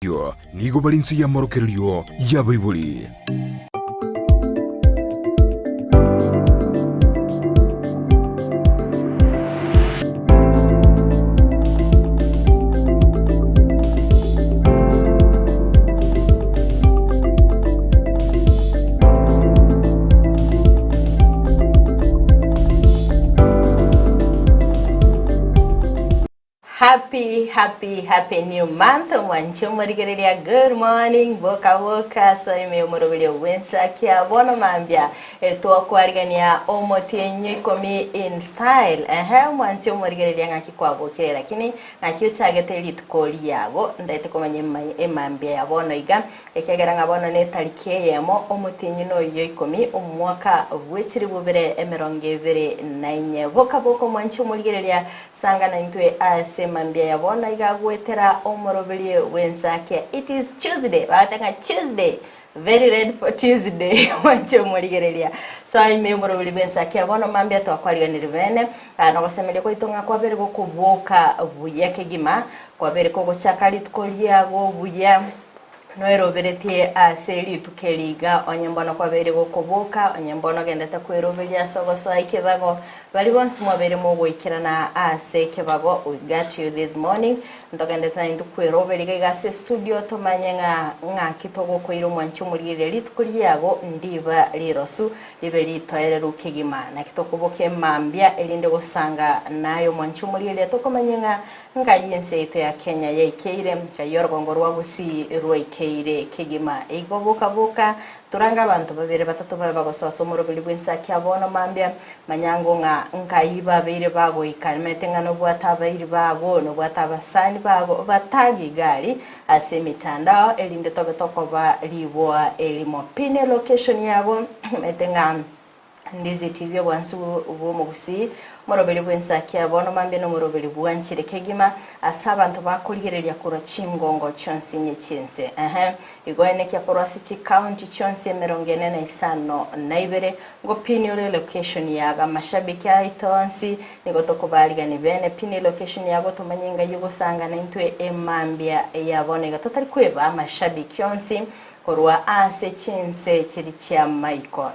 Nigo balinsi ya morokerio ya Baibuli. Happy new month. Mwancho murigerelia good morning. Boka so ime umurubile wensa kia bono mambia etuwa kuarigania omotienyo ikomi in style. Mwancho murigerelia ngaki kwa bokire lakini ngaki uchagete litukoli yago ndaite komanye mambia ya bono iga ekiagera ngabono ne tariki yemo omotienyo no yo ikomi omwaka wechiri bubere emeronge vere nainye boka mwancho murigerelia sanga na intwe mambia ya bona igagwetera omorobeli wensake. It is Tuesday. Batanga Tuesday. Very ready for Tuesday. Wancho murigerelia. So ime omorobeli wensake ya bona mambia twakwariga nirivene. Nagosemelia ko itonga kwa bere kuboka buya kegima. Kwa bere ko gochakali tukolia go buya. Noero beretie seli tukeliga onyembono kwa bere gokoboka onyembono gendete kwerobelia sogoso aikebago bali bonse mwabere mogo ikirana kebago. We got you this morning ndogendeta indu kwerobeliga gase studio tomanyenga kitogo koiro mwancho murire litukuliago ndiba lirosu libeli toeleru kegima na kitokoboke mambia elinde gosanga nayo mwancho murire tokomanyenga yense ito ya Kenya ya ikeire kayorgongo rwagusi rwaikeire kegima boka turanga abantu babere batatu bagosoa somoro bilibwensa kyabono mambia manyango nkaiba bere bago ikalmete ngano bwata bairi bago no bwata basani bago batagi gari asemitandao elinde toko ba liboa elimo pine location yabo metenga ndizi TV wansu ubumo gusi morobeli bwensa kyabono mambia no morobeli bwanchire kegima asabantu bakuligerelia kura chimgongo chonsi nyechinse igoene kya korwasi chi county chonsi merongene na isano naibere ngo pini ore location yaga mashabiki aitonsi nigotoko baliga ni bene pini location yago tumanyinga yugo sanga na intwe emambia yabone gatotari kweba mashabiki yonsi korwa ase chinse chiri chia maiko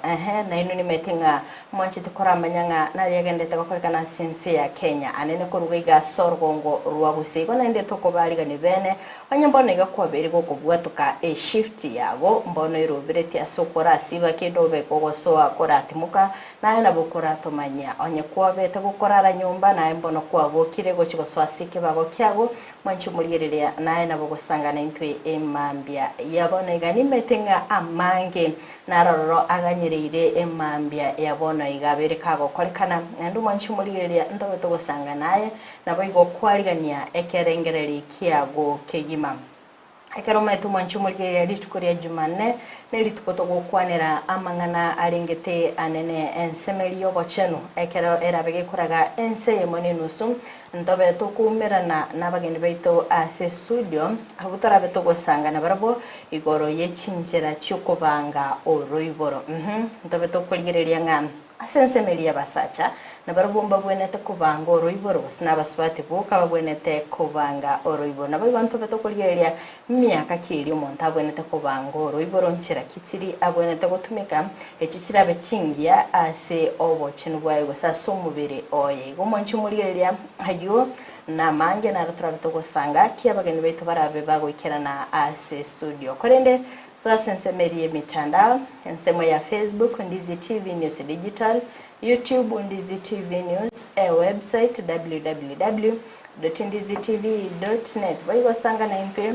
na inu nimetinga mwanchi tukora manyanga na yagendete kokoleka na sense ya Kenya anene koruga sorgongo rwagusigo na inde tokobaliga ni bene wanyambono igakuwa beri gokubwatuka shift yago mbono irobireti asokora siba kedobe kogosoa koratimuka na ena bokora tomanya onye kuwa bete gukorara nyumba na mbono kuwa bokire gochigosoa sike bago kyago mwanchi murigerelia na ena bogosanga na intwe emambia yabona igani metenga amange naroro aganyireire emambia yabona igabere kago kolekana ndu mwanchi murigerelia ndobe togosanga naye nabo igokwarigania ekerengereri kiago kegima ekeroma etu mwanchi murigerelia litukoria Jumanne nelitukotogo kwanera amangana alingete anene ensemelio bochenu ekero erabege kuraga ense yemone nusum ndobe tokumerana nabageni baito ase studio abutora betogo sanga nabarabo igoro yechinjera cyokobanga oroiboro ndobe tokoligerelia ngam asensemelia basacha nabarabomba bwenete kubanga oroiboro sinabaswati boka babwenete kubanga oroiboro nabantu betokoligerelia myaka kiri omonta bwenete kubanga oroiboro nchira kichiri abwenete gutumika ekikira bekingia ase obochenu bwayo gusasa omubere oye gomonchi murigerelia hayo na mange na rutravito sanga kiabageni beto barabe bago ikerana ase studio korende so sensemerie mitandao ensemo ya Facebook Ndizi TV News Digital, YouTube Ndizi TV News, website www.ndizitv.net baigo sanga na impe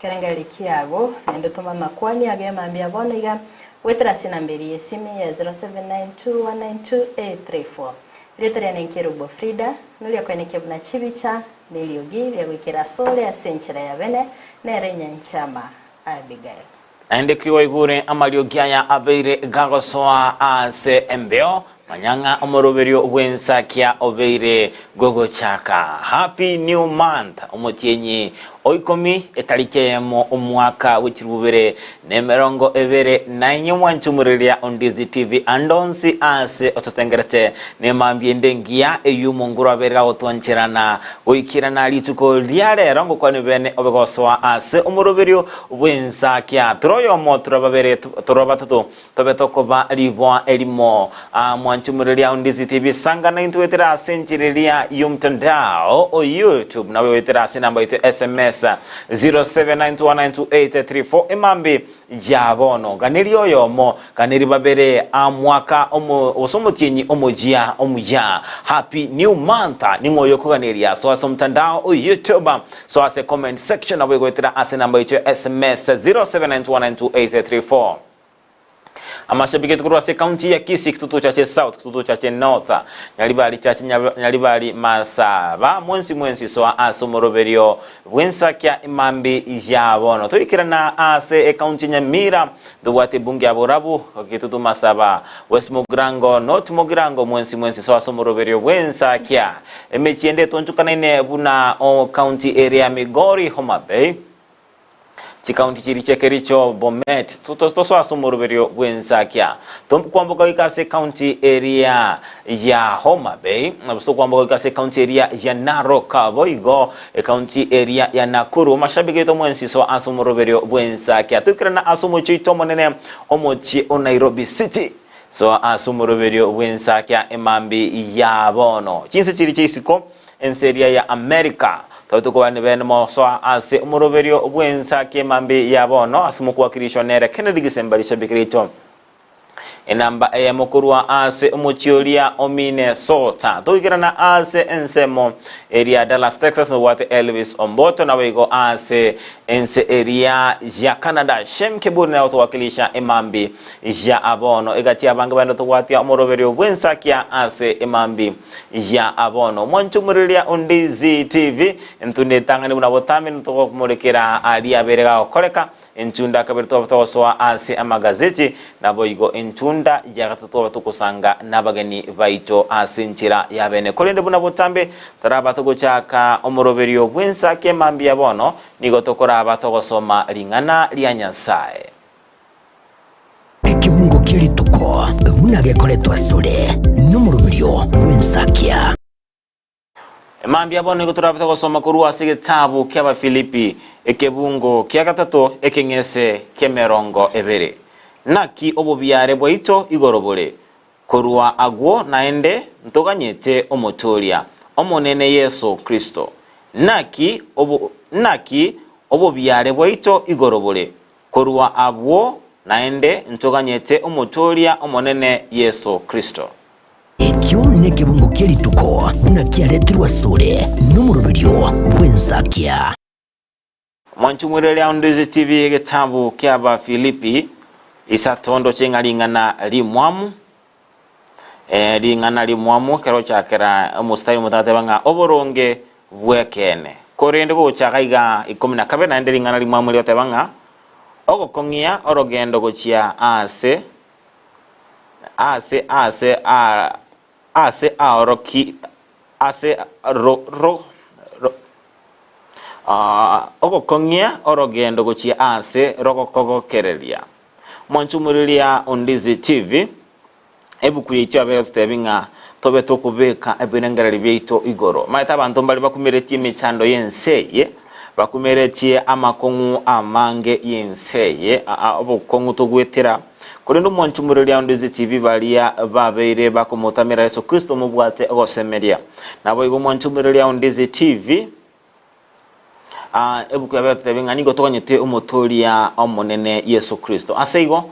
kerengari kiago nendo toma makwani age mambia bono iga wetra sinamberi esimi ya 0792192834 Ritere nenkero bo Frida nulia kweneke buna chibicha neliogi ya wikira sole asenchira ya bene nere nyanchama Abigail ende kiwa igure amalio giaya abeire gagosoa ase embeo manyanga omoroberio wensa kia obeire gogo chaka. Happy new month omotienyi oikomi etarikemo omwaka w'ekirubere nemerongo ebere nainye mwanchumuriria on Disney TV andonsi ase ototengerete nemambie ndengia eyumunguru aberega gotwancherana oikirana rituko ria rero ngokwane bene obegoswa ase omuroberio bwensakia troyomo turababere turabatatu tobetokoba ribwa elimo mwanchumuriria on Disney TV sangana intwetera asenchiriria yumtandao o YouTube nawe wetera ase namba itu SMS 0792928834 emambi jabono ganiri oyomo ganiri babere amwaka osomotienyi omujia omuja happy new month ningoyo kuganiria so ase mtandao o YouTube so ase comment section nawe wetera ase namba itu SMS 0792928834 amashabiki tukuru ase county ya Kisii kitutu chache South kitutu chache North nyalibali chache nyalibali Masaba mwensi so asomoroberio bwensakia imambi jabono toikirana ase county Nyamira duwate bunge aborabu kitutu Masaba West Mogrango North Mogrango mwensi so asomoroberio bwensakia emechiende tonchukana ine buna county area Migori Homa Bay chikaunti chiri chekericho Bomet tutoso asumuruberio bwensakia kwamboka ikase county area ya Homa Bay nabusto kwamboka ikase county area ya Narok Boigo county area ya Nakuru mashabiki to mwensi so asumuruberio bwensakia tukirana asumuchito monene omochi o Nairobi City so asumuruberio bwensakia emambi ya bono chinse chiri chisiko enseria ya America Tautuko wani bene mo so ase umuroberio bwensakia emambi ya bono asimukuwa kirisho nere Kennedy Gisembarisha bikirito enamba mokurwa ase umuchiolia omine sota toikirana ase ensemo area Dallas Texas wate Elvis Omboto na wego ase ense area ya Canada shemkeburi na otowakilisha emambi ya abono egatia banga bando towatia umuroberio bwensakia ase emambi ya abono mwanchumuriria on Disney TV entunde tangani bunabotami ntoko kumulekera alia berega okoleka entunda kabirto batoswa ase amagazeti naboigo entunda yagatotwa tukusanga nabageni baito asinchira yabene kolende buna botambe taraba tugochaka omoroberio bwensakia emambi ya bono nigotokora batogosoma lingana lya Nyasaye ekibungo kirituko bunagekoletwa sore nomoroberio bwensakia emambi ya bono nigotoraba togosoma kurwa ase gitabu kyaba Filipi ekebungo kya gatatu ekengese kemerongo ebere naki obubyare bwaito igorobole korwa agwo naende ntoganyete omotoria omonene Yesu Kristo naki obubyare bwaito igorobole korwa agwo naende ntoganyete omotoria omonene Yesu Kristo ekyo nekebungo kirituko bunakiaretirwa sore nomoroberio bwensakia mwanchumuriria on Disney TV gitabu kyaba Filipi isatondo chengalingana limwamu lingana limwamu kero chakera omustai mutate banga oboronge bwekene korende go chakaiga 12 naende lingana limwamu lyote banga ogokongia orogendo gochia ase aoroki ase ro ogokongia orogendo gochia ase rogokogokereria mwanchumuriria on Disney TV ebukuye icyo abera tutebinga tobe tokubeka ebenengarari byeito igoro maita abantu mbali bakumeretie mechando yenseye bakumeretie amakongu amange yenseye obukongu togwetera kurendo mwanchumuriria on Disney TV balia babeire bakomutamira Yesu Kristo mubwate ogosemeria nabo igo mwanchumuriria on Disney TV ebuku ya betebinga nigo toganyete omotoria omonene Yesu Kristo aseigo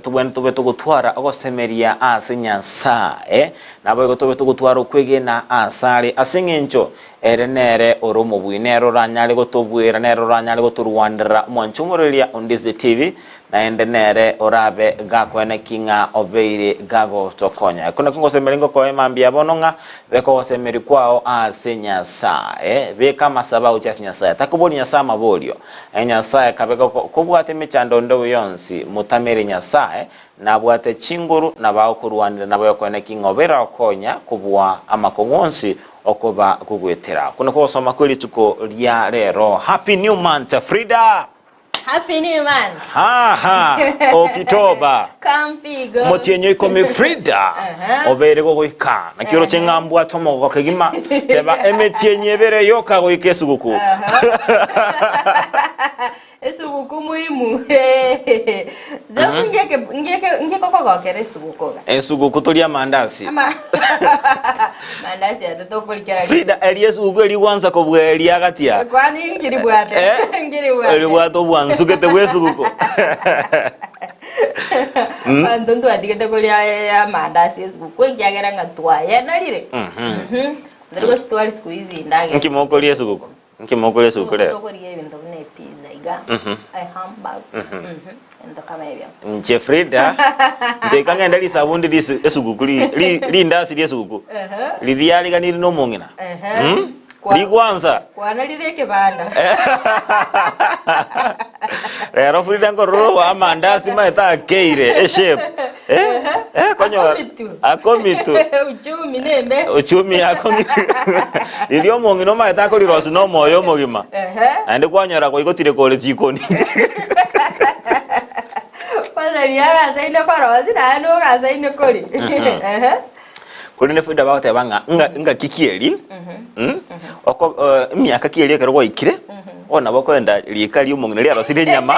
tubwe tugutwara ogosemeria ase Nyasaye nabo igo tubwe tugutwara okwegena asare asengencho erenere oromo bwinero ranyale gotobwera nero ranyale goturwandira mwanchumuriria on Disney TV naende nere orabe gakwene kinga obeire gago tokonya kuna kingosemelingo ko emambi abononga beko semeri kwao ase Nyasaye beka masaba ucha Nyasaye takuboni Nyasaye mabolio Nyasaye kabeko kubwate mechando ndo yonsi mutamere Nyasaye nabwate chinguru nabaokurwanira nabayokwene kinga obera okonya kubwa amakongonsi okoba kugwetera kuno ko soma kweli tuko lya rero. Happy new month Frida. Happy new month. Ha Oktoba. Kampigo. Motienyo ikome Frida. Obere go goika. Na kiro chengambu atomo go kegima. Teba emetienye bere yoka go ikesuguku. Esuguku muhimu. Zamu ngeke kwa kere esuguku. Esuguku tulia mandasi. Mandasi atotokulikira. Frida Elias ugu eli wanza ko bweli agatia. Kwani ngiri bwate. Ngiri bwate. Eli bwato bwansukete bwesuguku. Ndonto adigete kulia ya mandasi esuguku ngiagera ngatwa yanalire. Ndiko stwali siku hizi ndage. Nkimoko li esuguku. Nkimoko li esuguku le. Tokorie ibintu bine pizza iga. Ai hamburg. Ndo kama hivyo. Nche Frida. Nche kangenda li sabundi li esuguku li ndasi li esuguku. Li yali ni no mongina. Li kwanza. Kwana lireke banda. Rero Frida ngoro amandasi maeta keire shape. Konyo akomitu. Uchumi nembe. Uchumi akomitu. Lilio mongino maeta ko lirosi no moyo mogima. Ande kwanyara ko igotire kole jikoni. Pasariya zaino korosi na no ga zaino koli. Kuri ne Frida baute banga nga kikieli. Oko miaka kieli kero ikire. Ona bakwenda likali umongina lya rosire nyama.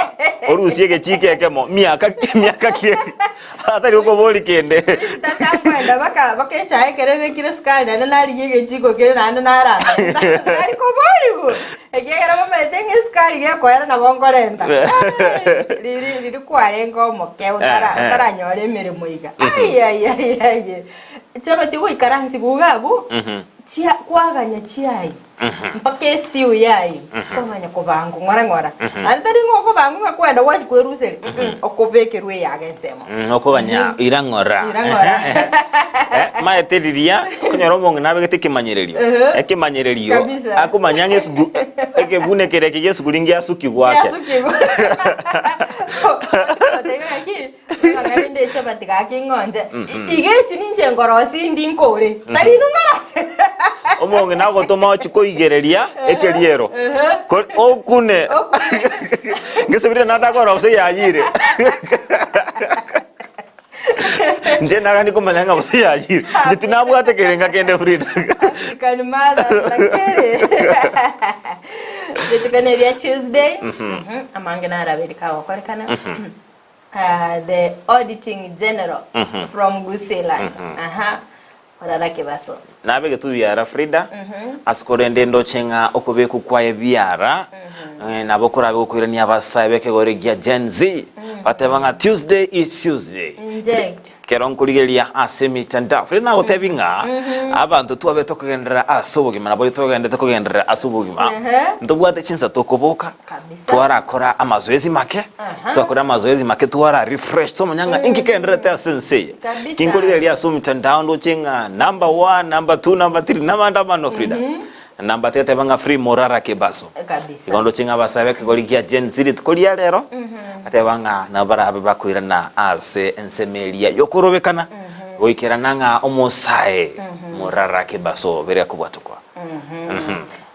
Orusiye gechike kemo miaka kieli. Asa liko boli kende. Tatangwenda baka chae kerebe kire skali na nali gechiko kire na nara. Nali ko boli bu. Egera mama tenge skali ya kwera na bongorenda. Liri kwarengo moke utara nyore mirimo iga. Ai. Chaba tigo ikaransi gugabu. Chia kwaganya chiai. Mpake stew yai. Kwaganya kubangu ngora. Antari ngoko bangu ngakwenda waji kwerusere. Okobekerwe yagensemo. Okoganya irangora. Maetiriria kunyoro mongo nabe getekimanyiririo. Ekimanyirerio. Akumanya ngesugu. Ekebune kereke Yesu lingi asuki gwake. Ngarinde chapati kake ngonje. Igechi ninje ngorosi ndinkore. Tari nungarase. Omonge nago toma chiko igereria ekeriero. Okune. Ngesubire natakora ose yayire. Nje nagani kumanyanga ose yayire. Njiti nabwate kerenga kende Frida. Kanimada takere. Jetukaneria Tuesday. Amangena arabirika wakorekana. The auditing general from Gusela. Wararake baso. Nabe getu biara Frida. Asikorende ndo chenga okubeku kwaye biara. Nabokora bekoirania abasabe kegore gya Gen Z. Batebanga Tuesday is Tuesday. Inject. Keronkurigelia asemitanda. Frida gotebinga abantu tuabe tokugendera asobogima nabo tokugendera tokugendera asobogima. Ndobwate chinsa tokoboka. Twara kora amazoezi make. Twakora amazoezi make twara refresh so manyanga inkikendera ta sensei. Kinkurigelia asomitanda ndo chenga number 1, number 2, number 3 namandamano Frida. Namba tete banga free morara kebaso. Kabisa. Ikondo chinga basabe kegoligia Gen Z tkolia lero. Ate banga nabara abeba kuirana ase ensemelia yokorobekana. Goikerana nga omosae morara kebaso bere kubwatukwa.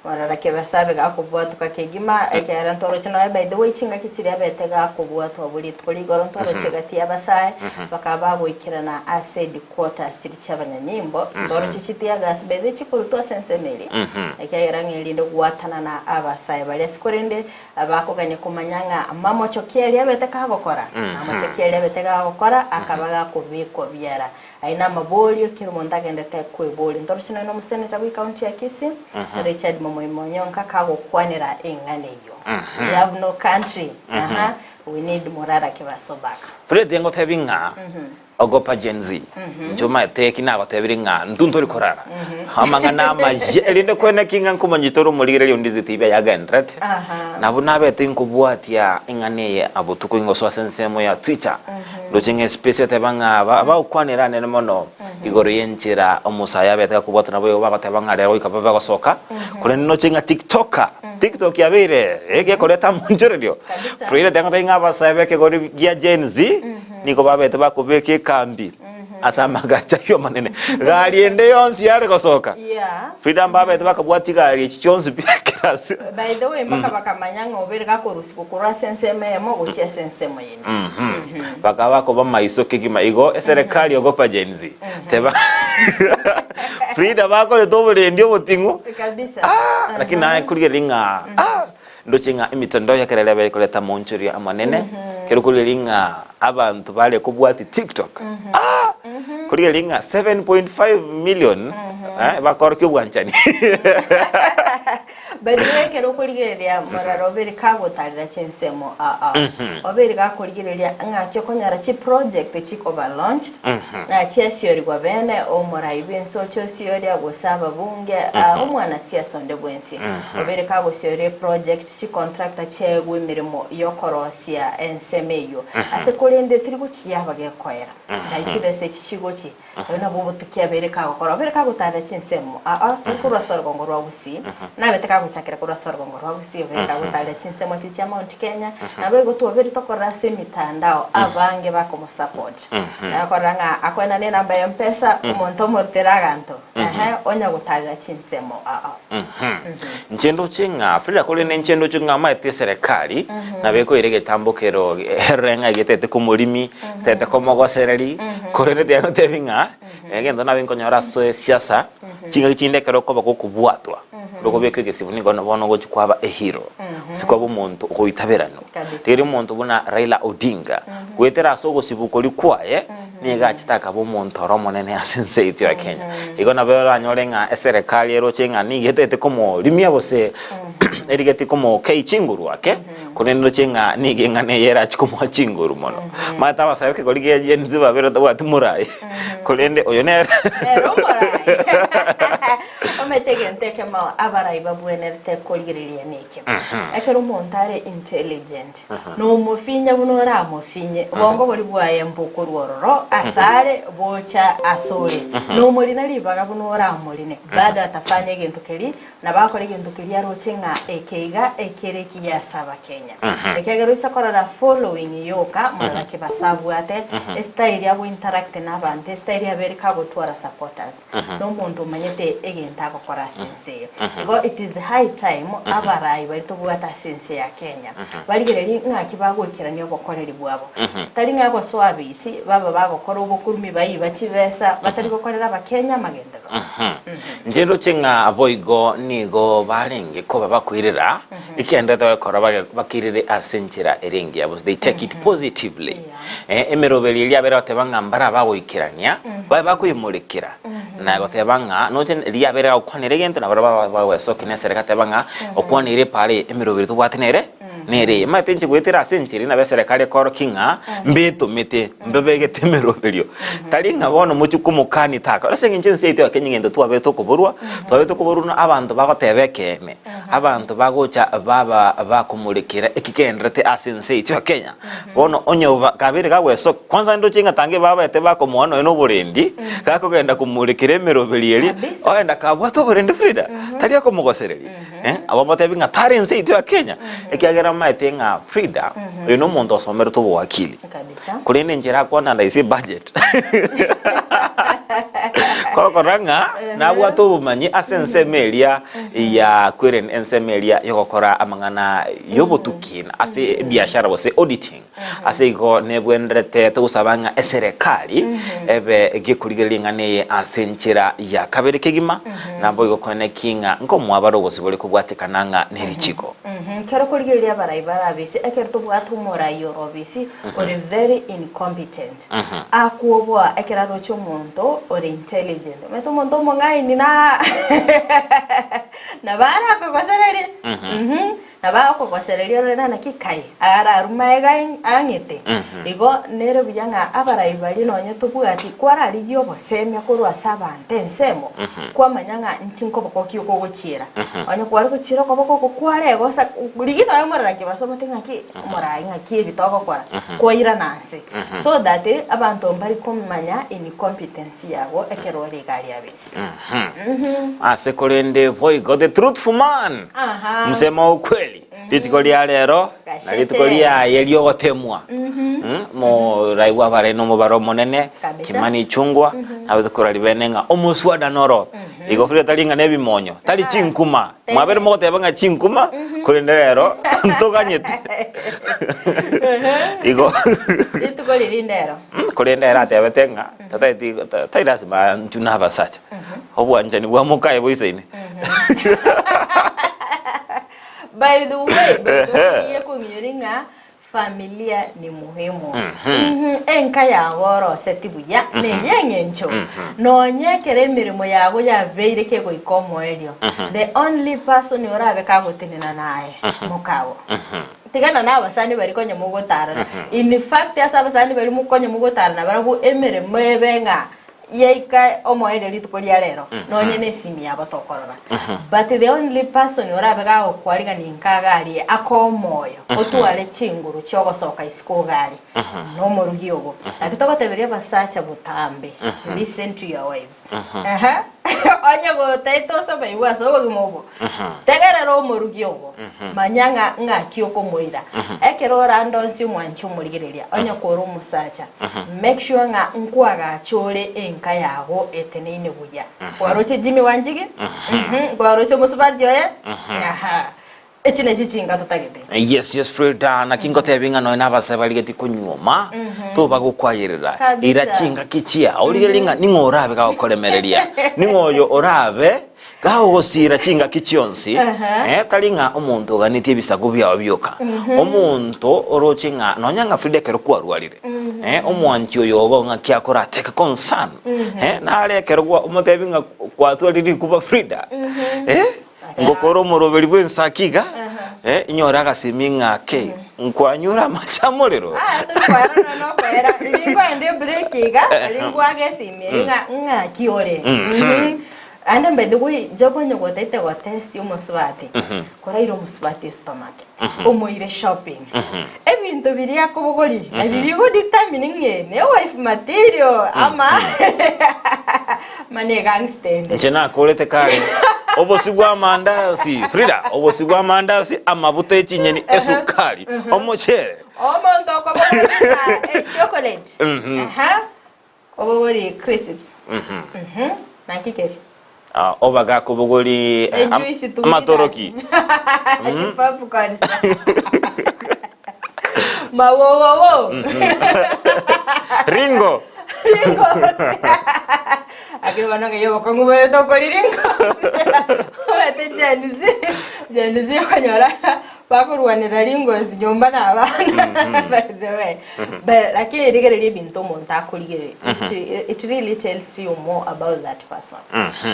Wararake basabe gakubwatu kakegima ekera ntoro chino by the way chinga kichiri abete gakubwatu obuli tkoligoro ntoro chegati abasae bakaba boikirana acid quarters chiri cyabanyanyimbo ndoro chichiti agasbeze chikuru to sensemeli ekera ngirinde gwatana na abasae bali sikorende abakoganye kumanyanga mamo chokieli abete kagokora mamo chokieli abete gakokora akabaga kubiko byara aina mabolio kirumonda gendete kweboli ndoro chino no museneta wi county ya Kisii Richard Momoimonyonka kago kwanira enganeyo we have no country we need morara kebasobaka Freda ngo tebinga ogopa Gen Z njoma teki nago tebiringa nduntori korara hamanga nama elinde kwene kinga nkumanyitoro muligere yo ndizitibya yagendrete nabo nabete nkubwatia ingane abutuko ingoso sensemo ya Twitter lochinge space tebanga abakwanira nene mono igoro yenchira omusaya bete kubwata nabo bagatebanga lero ikababa gosoka kule no chinga TikTok yabire ege koleta munjorelio Freda denga inga basabe ke gori ya Gen Z niko babete bakubeke kambi asama gacha yo manene gari ende yonsi yale kosoka Frida mbaba etaka bwati gari chichonzi pia kirasi by the way mpaka bakamanyanga obere gakorusi kukura senseme mo gotia sensemo yini baka wako ba maiso kigima igo serikali ogopa jenzi teba Frida bako le dobele ndio botingu kabisa lakini naye kuligelinga ndo chinga imitandao ya kelele kuleta monchuri amanene kerukulilinga abantu bale kubwati TikTok kuligelinga 7.5 million bakorki bwanchani bariwe kerukuligelia mararo beri kago talira chensemo oberi gakuligelia ngakyo konyara chi project chi over launched na chiasiori gwa bene omora ibenso chiosiori agosaba bunge omwana siasa onde bwensi oberi kago siori project chi contractor chegwe mirimo yokorosia ensemeyo asekolende trigo chiyaba gekoera naitibese chichigochi na bobo tukia beri kago kora beri kago talira chensemo kurwa sorgo ngorwa busi na beteka guchakira kurwa sorgo ngorwa busi beri kago talira chensemo chitia Mount Kenya na bego tu beri tokorase mitandao abange bako support akoranga akwena ne namba ya mpesa umuntu morteraganto onya gutalira chinsemo nchendo chinga Frida kole ne nchendo chinga maite serikali na beko irege tambokero renga getete kumulimi tete komogosereri kole ne tyango tebinga ngendo na binko nyora so siasa chinga chinde kero ko bakukubwatwa loko beko gesibuni gono bono go chikwaba hero sikwabo umuntu ukoitaberano rero umuntu buna Raila Odinga gwetera sogo sibuko likwaye niga chitaka bo umuntu oro monene asense itu ya Kenya igona bero anyorenga serikali ero chenga ni getete komo limia bose erigeti komo kei chinguru wake kunendo chenga ni gengane yera chikomo chinguru mono mata basabe ke golige yenzi babero twatumuraye kolende oyonera ometegenteke ma abarai babuenerte kolgiriria neke akero montare intelligent no mofinya bunora mofinye bongo boli bwaye mbuko rwororo asare bocha asore no muri nali baga bunora muri bada atafanya gento keli na bakore gento keli arochenga ekeiga ekereki ya saba Kenya ekegero isakora following yoka mwana ke basabu ate style ya interact na bande style ya berika gotwara supporters no muntu manyete egenta gukora sense go it is high time abarai bari to bwata sense ya Kenya barigereri ngaki bagukiraniyo bokoreri bwabo tari ngako swabisi baba bagokora ubukurumi bayi bakibesa batari gukorera abakenya magendero njendo chenga boigo nigo barenge ko babakwirira ikenda to bakirire asenchira erengi abo they take it positively emerobeli lya bera tebangambara bagwikirania bakuyimurikira na gotebanga no chen lya bera okwanire gente na baba sokine sereka tebanga okwanire pale emerobeli tubwatinere nere matenje gwetera asenchiri na beserikali koro kinga mbeto mete mbebege temerobelio talinga bono muchukumukani taka urasenge njense ite akenyengendo twabeto kuburwa abantu bagotebekene abantu bagocha baba bakumurikira ekikendrete asense ite Kenya bono onyo kabiri gagweso kwanza ndo chinga tange baba ete bakomuono eno burendi kakogenda kumurikira emerobelieli oenda kabwato burendi Frida tali akomugosereri abamotebinga tarense ite Kenya ekiagera maitenga Frida eno muntu osomero to wakili kabisa kulene njera kwana ndaisi budget kokoranga na bwato bumanyi asense melia ya kweren ensemelia yokokora amangana yobotukina ase biashara bose auditing ase go nebwendrete to usabanga eserikali ebe gikuligelingane asenchira ya kabere kegima nabo yokone kinga ngo mwabaro bose bole kubwatikananga nerichiko kero kuligelia baraibara bisi ekerto bwatu morayo robisi ore very incompetent akuobwa ekeraro chomonto ore intelligent meto monto mongai nina na bara ko kosereri na ba ko kosereri ore na kikai ara rumaega angete igo nere bujanga abaraibari no nyeto bwati kwara ligyo bosemya kurwa sabante nsemo kwa manyanga nchinko bokokyo kogochira onye kwari kuchira ko boko kware gosa ligino amara ke baso matenga ki mora inga ki bitoko kwara koira nanse so that abantu mbari komanya incompetence yabo ekerore gali abisi asekolende boy god the truthful man msema ukweli kweli ritiko ria rero na ritiko ria yelio gotemwa mo raigwa bare no mubaro monene Kimani Chungwa na wethukura ribenenga omuswada noro igofire talinga nebi monyo tali chinkuma mwabere mo tebanga chinkuma kurinde rero ntoganyete igo ritiko lirindero kurinde era tebetenga tataiti tairas ba ntunaba sacha obwanja ni bwa mukae boisaine. By the way, kungiringa familia ni muhimu. Enka ya goro setibuya ne yengencho. No nyekere mirimo yago ya veire ke goikomo elio. The only person yorabe kagotinina nae mukawo. Tigana na abasani bari konye mugotara. In fact asabasani bari mukonye mugotara na baragu emirimo ebenga yeika omoere litukolia lero no nyene simi abatokorora but the only person orabega okwariga ninkagari akomoyo otuale chinguru cyogosoka isiko gari no morugiogo akitoko teberia basacha butambe listen to your wives onya go taito saba iwa so bogimobo tegerero morugiogo manyanga ngakioko moira ekerora ndonsi mwanchu murigereria onya koru musacha make sure nga nkwaga chole enka yago eteneine buya waroche Jimmy Wanjigi waroche musubadyo aha echine chichinga tutagete yes Frida na kingo tebinga no nabase baligeti kunyuma to bagukwayirira irachinga kichia oligelinga ningorabe ga kolemereria ningoyo orabe gaho gosira chinga kichionsi talinga omuntu ganitie bisago bya byoka omuntu orochinga nonyanga Frida kero kwarwarire omwanchi oyogo ngakia kora take concern na ale kero omotebinga kwatwariri kuba Frida ngokoro moroberi bwensakiga inyora gasiminga ke nkwanyura machamorero twara no kwera lingwa ende breakiga lingwa gesimye nga kiore anda mbede we jobonye gotete go test umuswati kora iro muswati supermarket omoire shopping ebintu biri yakobogori abibigo determining ne wife material ama mane gangstende jena kolete kare obosigwa mandasi Frida obosigwa mandasi amabuto echinyeni esukali omoche omonto ko chocolate obogori crisps nakikeri obaga kubuguri amatoroki achipapu kanisa mawowowo Ringo akibana ke yo kongu beto koliringo ate janizi kanyora bakurwanira ringo zinyomba nabana by the way but lakini rigere bintu monta kuligere it really tells you more about that person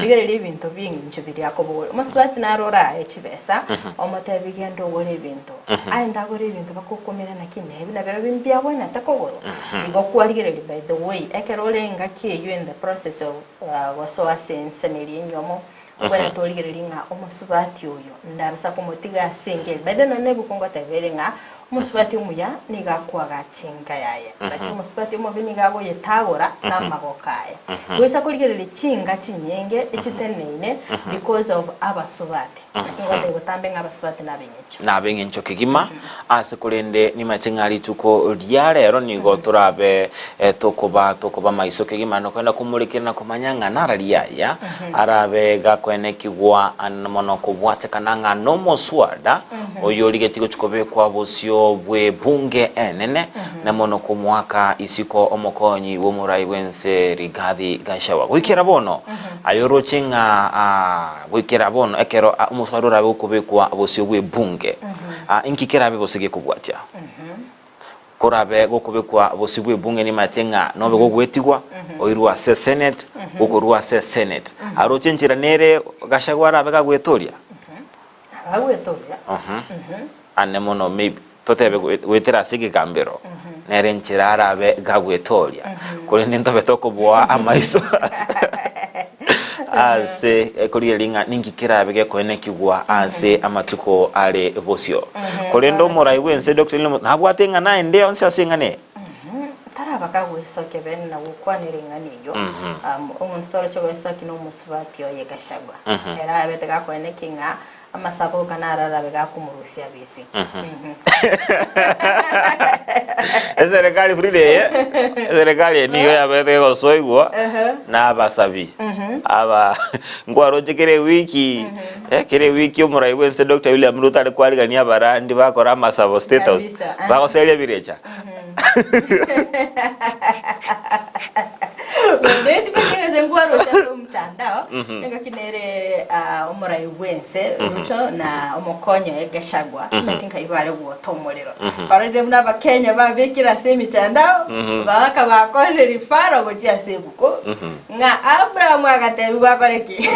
rigere bintu bingi nchibiri yakobo maswati narora echibesa omote bigendo gore bintu aenda gore bintu bakokomera nakine bina bero bimpia bwana takogoro ngo kwaligere by the way ekerole ngaki you in the process of waso asensemeri nyomo When toligelinga omusubati oyo ndabasa komotiga single bede none bukongo taverenga omusubati omuya niga kwaga chinga yaye bati omusubati omo biniga go yetagora na magokaya wesa koligelele chinga chinyenge echiteneine because of abasubati ngote gotambe ngabasubati nabengecho kigima asekulende ni machingali tuko lyarero nigo turabe tokoba maiso kigima no kwenda kumulikira kumanyanga naraliya arabe gakwene kigwa anomono kubwate kananga no moswada oyo ligetigo chikobe kwa bosio bwe bunge enene na mono kumwaka isiko omokonyi wo murai wense Rigathi Gachagua wikira bono ayorochinga wikira bono ekero umuswada rabe kubekwa bosio bwe bunge inkikira be bosige kubwatya korabe gokubekwa bosio bwe bunge ni matenga nobe gogwetigwa oirwa se senate gokorwa se senate arochenjira nere Gachagua rabe gagwetoria ane mono maybe totebe wetera sigi kambero nere nchira rabe gagwetoria kole nento betoko bwa amaiso ase kuriyelinga ningikira bege kwene kigwa ase amatuko ale bosio kolendo morai wense Dr. nabwatenga naye nde onse asengane tarabaka wesoke ben na gukwaniranga niyo umuntu toro cyo wesoke no musubati oye Gachagua era betega kwene kinga amasabo kana ararabe gakumurusia bisi serikali fride serikali niyo yabete gosoigwo na abasabi aba ngwaro kere wiki kere wiki umurai wense Dr. William Ruto ari kwarigania barandi bakora amasabo state house bagoseria birecha Ndeti pekeze ngwaro cha mtandao ngakinere umurai wense Ruto na umukonyo egashagwa natinka ibare guota umuriro barende muna Kenya babekira se mitandao baka bakoje rifaro gochia sebuko nga Abraham agatebi gwakoreki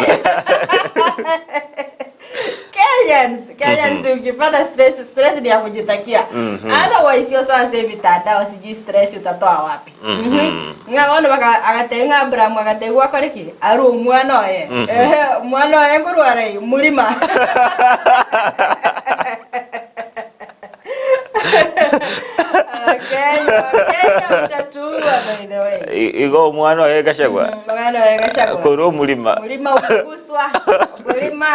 Kenyans ukipata stress ni ya kujitakia. Otherwise yo sasa mitandao sijui stress utatoa wapi. Ngaona baka agatenga Abraham agategwa koreki aru mwana oye. Mwana oye ngurwara mulima. Kenya utatua by the way. Igo mwana oye gashagwa. Mwana oye gashagwa. Koro mulima. Mulima ukuguswa. Mulima.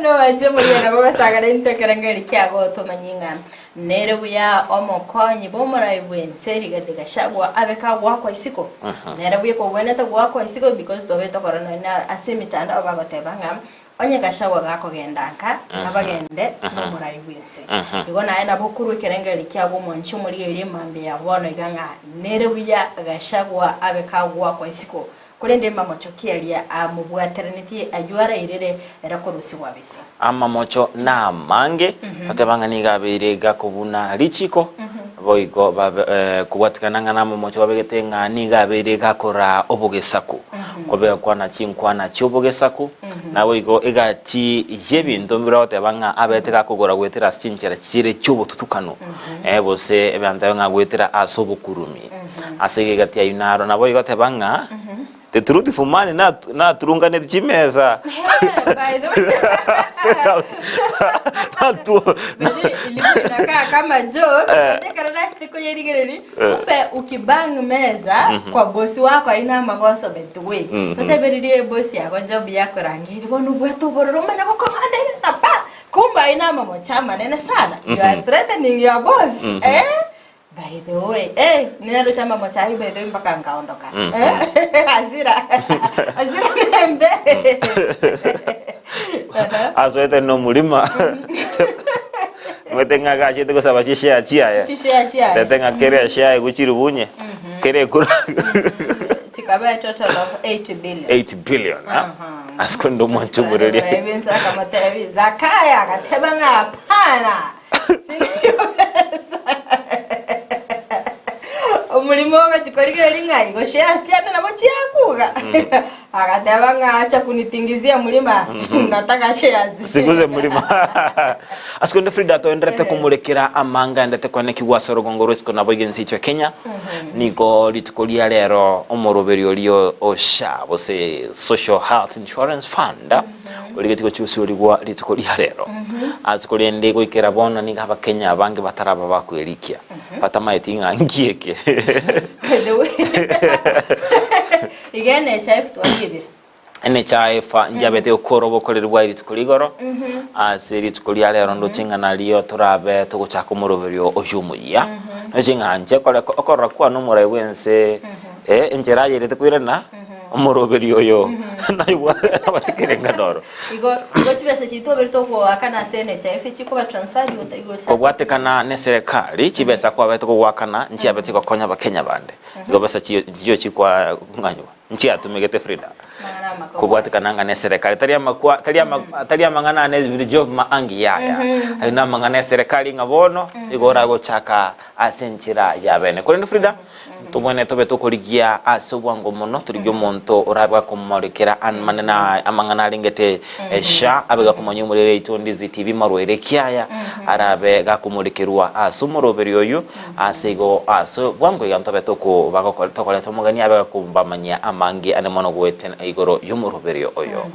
No aje mulira bagasagara intekerangeri kyago tomanyinga. Nere buya omokonyi bomurai bwenseri gategashagwa abeka gwako isiko. Nere buye ko bweneta gwako isiko because dobeto korona na asimitanda abagotebanga. Onye gashagwa gako gendaka abagende bomurai bwense. Ibona ena bokuru kerengeri kyago monchi muri iri mambe ya bono iganga nere buya gashagwa abeka gwako isiko. Kurende mamocho kialia amubwateraniti ajwara irere erakorusi wabisi amamocho na mange batebanga nigabire gakubuna lichiko boigo kubwatikananga na mamocho babegetenga nigabire gakora obugesaku kobe kwana chinkwana chobugesaku na boigo egati yebintu mbira batebanga abeteka kugora gwetera chinchera chire chobututukano bose ebanda nga gwetera asobukurumi asege gati ayunaro na boigo batebanga the truth for money na turunga net chimeza by the way ilikuwa kama joke ndio siko yerigereni upe ukibang meza kwa bosi wako aina magoso betwe tuteberirie bosi yako job yako rangiri bono bweto bororo mana ko komande tapa kumba ina mamo chama nene sana you are threatening your boss by the way nero chama mochahi by the way mpaka ngaondoka azira nembe azwete no mulima mwetenga gache teko sabashi share chia tetenga kere share guchirubunye kere kura chikabe total of 8 billion askondo mwanchu bureri ebenza kama tevi zakaya gatebanga pana umulimo gachikorigera lingai go shares cyane nabo cyakuga agatebanga acha kunitingizia mulima nataka shares siguze mulima askondo Frida to endrete kumurekera amanga ndete kwaneki gwasoro gongoro siko nabo gensi cyo Kenya niko litukolia lero omoroberio lio osha bose social health insurance fund oligitiko cyusi oligwa litukolia lero azikolende goikera bona ni ngaba Kenya abange bataraba bakwerikia batamayitinga ngieke again HF twagibira NHIF njabete okorobo kolerwa litukoligoro asiri tukolia lero ndo chinga nalio turabe tugochaka omoroberio oyumuya no chinga nje okora kwa no murai wense enjera yere tukwirana omoroberio yo naiwa abatekerenga doro igo chibese chito berto ko akana NHIF chiko ba transfer yo ko gwatekana ne serikali chibesa kwa beto gwakana nchi abete ko konya bakenya bande igo besa chiyo chikwa nganywa nchi atumegete Frida kubwatikana ngane serikali talia mangana ne job maangi yaya ayina mangana serikali ngabono igora go chaka asenchira yabene kuri Frida tumwene tobe tokoligia asubwango mono turigyo monto orabwa kumurikira anmanana amangana lingete sha abega kumanyumurere itondizi TV marwere kyaya arabe gakumurikirwa asumoroberio yo asego aso bwango yantobe toko bagakora tokole tomugani abega kumbamanya amangi anemono gweten igoro yumuroberio oyo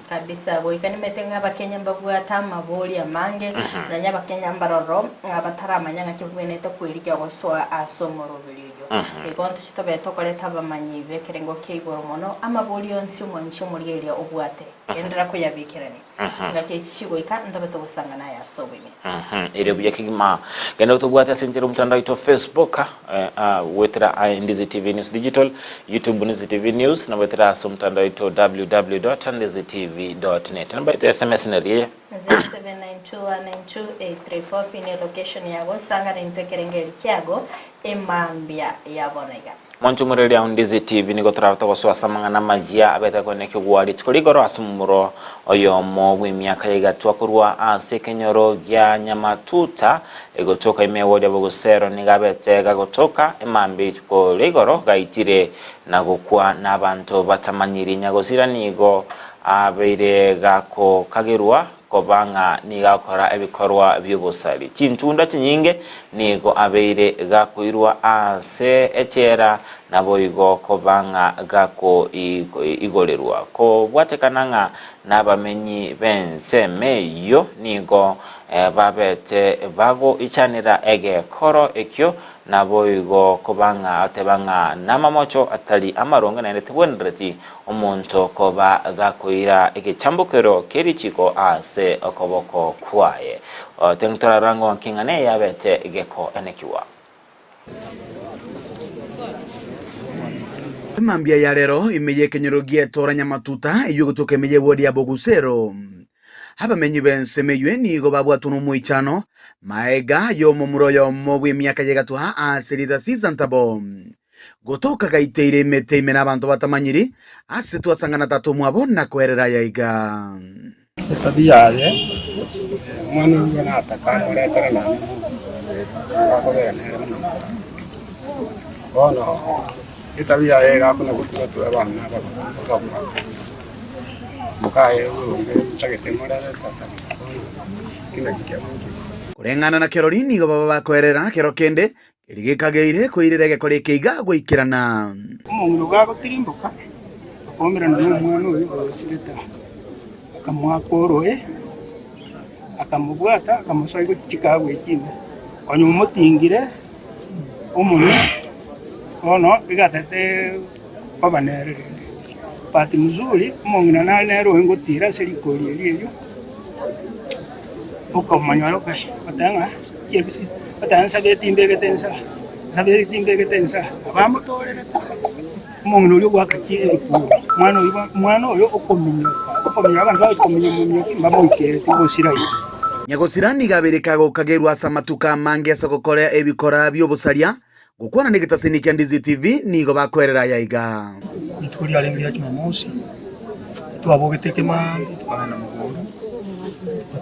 kabisa boikani metenga bakenya mbagwa tama boli amange na nyaba Kenya mbaroro abatara amanyanga kibwene to kwirikya goswa asomoroberio egonto chitobe tokoleta bamanyi bekerengo keigoro mono amaboli onsi mwanchi muri area obwate endera ko yabikirani sinake chigo ika ndabe to gusangana ya sobini ire buya kigima genda utubwata sentero mtandao ito Facebook wetera Ndizi TV News Digital, YouTube Ndizi TV News na wetera so mtandao ito www.ndizitv.net namba ito SMS na rie 0792192834 pini location yago sangana intekerengeri kiago emambia yabonega Mwanchu mureli ya Ndizi TV niko turabata kwa suwa samangana majia abeta kwenye kiguwari tukuligoro asumuro oyomo wimiaka yigatua kurua ase kenyoro gya Nyamatuta egotoka imewodi abogosero nigabete gagotoka emambi tukuligoro gaitire na gukwa n'abantu batamanyiri nyagozira nigo abeire gako kagirwa kobanga nigakora ebikorwa by'ubusari chintunda chinyinge nigo abeire gakuirwa ase echera nabo igo kobanga gako igorerwa ko bwatekananga n'abamenyi bensemeyo nigo babete bago ichanira ege koro ekyo nabo igo kobanga atebanga namamocho atali amaronga na ndetebonreti omuntu koba gakuira egechambukero kerichiko ase okoboko kwaye tentora rango wankingane yabete egeko enekiwa Mambia ya lero imeye kenyorogie tora Nyamatuta iyo gutoka imeye wodi ya Bogusero haba menyi bensemeywe nigo babwatunu muichano maega yo mumuro yo mobwe myaka yegatuha aserita sizantabo gotoka gaiteire meteime n'abantu batamanyiri ase twasangana tatu mwabona kwerera yaiga tabiyaye mwana ngana ataka muretera nani akobera nere bono itabiyaye gakuna gutuga tuwe bana bakabwa mukaye chagete murere tata kina kikiamu kurengana na Kerolini go baba bakwerera kero kende irigikageire kuirerege kore keiga gwikirana umuntu gagotirimbuka akomera n'umwana uyu sireta akamwakoroe akamubwata akamusoi gukikagwe ikindi kwanyu mutingire umuntu ono bigatete kwabanere pati mzuri umuntu nero ngotira serikoli eliyo ukomanyaro kai batanga kibisi batanga sabeti imbegetensa abamutolera umuntu uri gwakakire ku mwana uyo ukomenya abantu bakomenya mu myaka bamuikere tugosirayo nyagosirani gaberekago kagerwa samatuka mange asokokora ebikora byobusaria gukwana negitaseni kya Ndizi TV nigo bakwerera yaiga nituri alengiya Jumamosi twabogete mandi tukana mugondo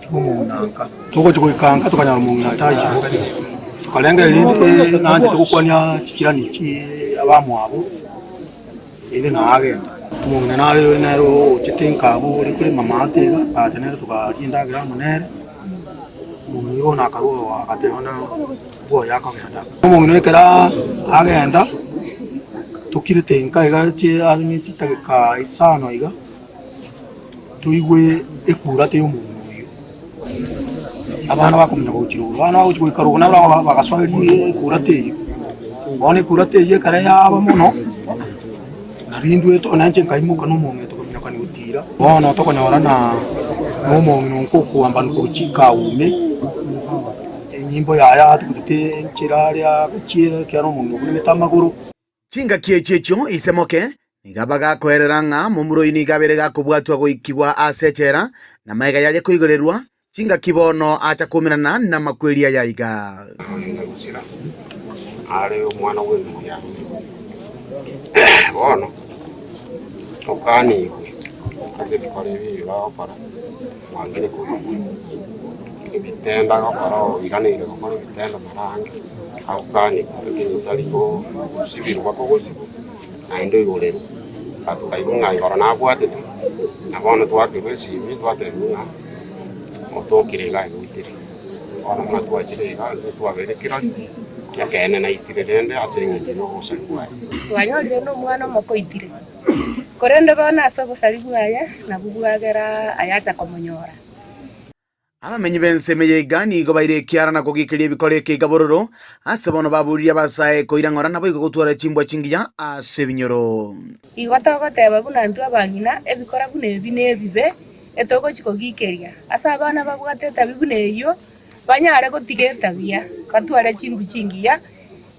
tumunanka tuko chikoikanga tukanya munga tayi tukalenga lindi nanje tukukwanya chikirani chi abamu abo ile naagenda umuntu naro chitenka abo uri kuri mama atega atenera tukarinda gira munere umuntu yona akaruwa akatebona bo yakagenda umuntu wekera agenda tukirite inka igachi azimi titaka isano iga tuigwe ekura te umuntu uyu abana bakomenya gukira abana bagukikaruka nabo bagaswahili ekura te bone kura te ye kare yaba muno narindwe to nanje nkaimuka n'umuntu tukomenya kwani gutira bono tokonyora na n'umuntu nkuko ambana kuchika ume nyimbo yaya tukute nchiraria kuchira kya n'umuntu kune tamaguru chinga kiechecho isemoke nigabaga kwereranga mumuro ini gabere gakubwatwa goikigwa asechera na maiga yaje kuigorerwa chinga kibono acha kumirana na makweria yaiga ale umwana w'umuntu yanyu bono okani kaze bikore bibi bakora wangire ko ibitenda gakora iganire gukora ibitenda marangi okani kugini taligo sibirwa ko gosibo aindo igorero atukaibunga igora na bwatete na bono twakebe sibi twatemuna otokirega igutire ona matwajirega twaberekira yakene na itirerende asenge no gusangwa twanyolire no mwana mokoitire korende bana aso gusarigwaya na bugwagera ayacha komonyora abamenyi b'enseme y'egani igo bairekiara na kugikiria bikoreke igabororo ase bono baburiria basae koirang'ora nabo igo gotwara chimbwa chingiya ase binyoro igo togoteba buna ntwe abang'ina ebikora buna ebi na ebibe etogochi kogikeria ase abana babwate etabi buna eywo banyare gotiga etabia batware chimbwa chingiya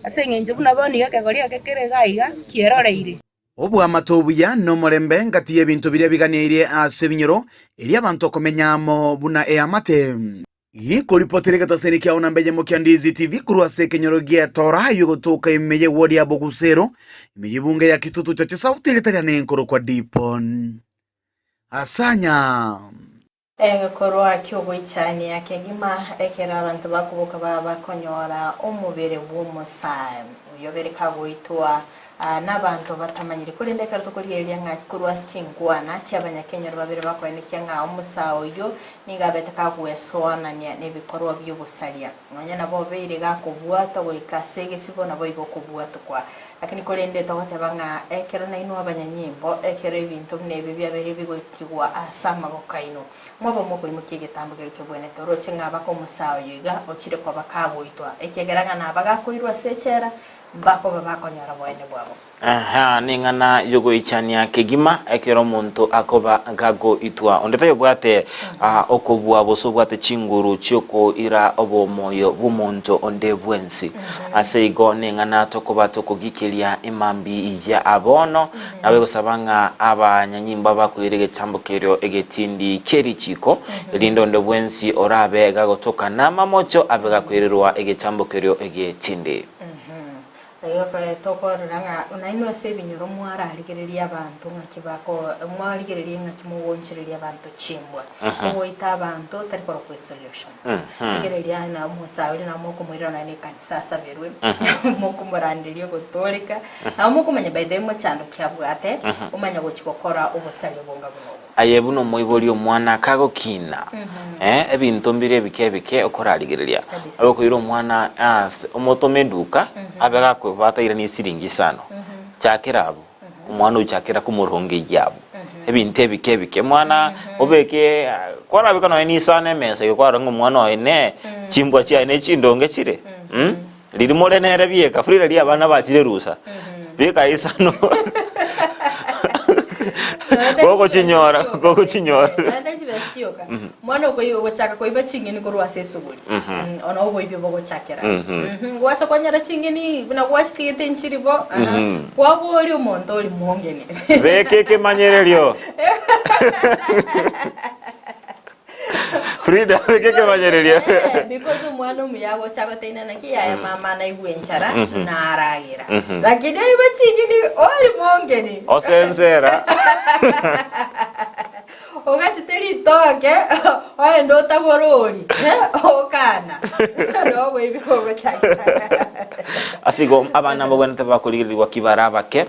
ase eng'encho buna bono iga kegori ake kere gaiga kieroreire obwamato obuya nomorembe ngati y'ebinto biria biganiire ase binyoro eria abanto okomenyamo buna eamate ikoripotire gataseni kiao na mbeje mokia Ndizi TV kurwa se kenyoro gia tora yugotoka imeye wodi ya Bogusero imeye bunge ya kitutu cha sauti ilitaria nenkoro kwa Dipon asanya korwa kyogo ichani ya kegima ekera abantu bakubuka bakonyora omubere bw'omusayi uyobere kagoitwa n'abantu batamanyire kuri ndeka tukuriyeria nga kurwa chingwana cy'abanyakenya babiri bakonekia nga umusawo yo ningabete kagwesona n'ebikorwa by'ubusalia mwanya nabo beire gakubwata goikasege sibona boigo kubwata kwa lakini kuri ndeta batebanga ekero na ino abanyanyimbo ekero ibintu nebi byabere bigokigwa asama gokaino mwabo mukuri mukigetambuge cyobwene toro chinga bako musawo yiga okire kwa bakagoitwa ekegeraga na bagakoirwa secera bako babakonyara bwene bwabo ningana yogo ichania kegima ekero muntu akoba gago itwa ondeta yobwate okobwa boso bwate chinguru cyoko ira obo moyo bumuntu onde bwensi ase igo ningana tokoba tokogikelia imambi ya abono nawe gusabanga abanyanyimba bakwirege tambukerio egetindi kerichiko lindo onde bwensi orabe gago toka na mamocho abega kwirirwa egetambukerio egetindi tokoranga unaino sebinyoro mwara aligereria abantu ngakibako mwaligereria ngakimwonchereria abantu chimbwa oita abantu tari kwa solution aligereria na musawiri na moko mwira na ni kanisa saberwe moko murandirio gotolika na moko manya baide mo chando kyabwate umanya gochikokora obusali bonga buno ayebuno moiboli omwana kago kina ebintu mbire bike okora aligereria abako iro omwana as omotomeduka abega kwebata ira ni siringi sano cyakirabo umwana ucyakira kumuronge yabo ebintu bike mwana obeke kwara bikano ni sane mese kwara ngumwana one chimbwa cyane chindonge chire lirimo renere bieka frira ri abana bakire rusa bika isano Koko chinyora Nandi besyoka mwana uko gochaka koiba chingini kurwa sesubuli ona uko ibyo bogo chakera gwacha kwanyara chingini buna gwashitite nchiribo kwabo oli umuntu oli muhongene bekeke manyererio Frida bekeke manyererio because mwana umuyago chako tena nakiya mama na igwenchara na aragira lakini iba chingini oli muhongene osenzera ogachiteri toke oye ndo tagorori okana no baby ogachaka asigo abana mbogwente bakulirirwa kibara bake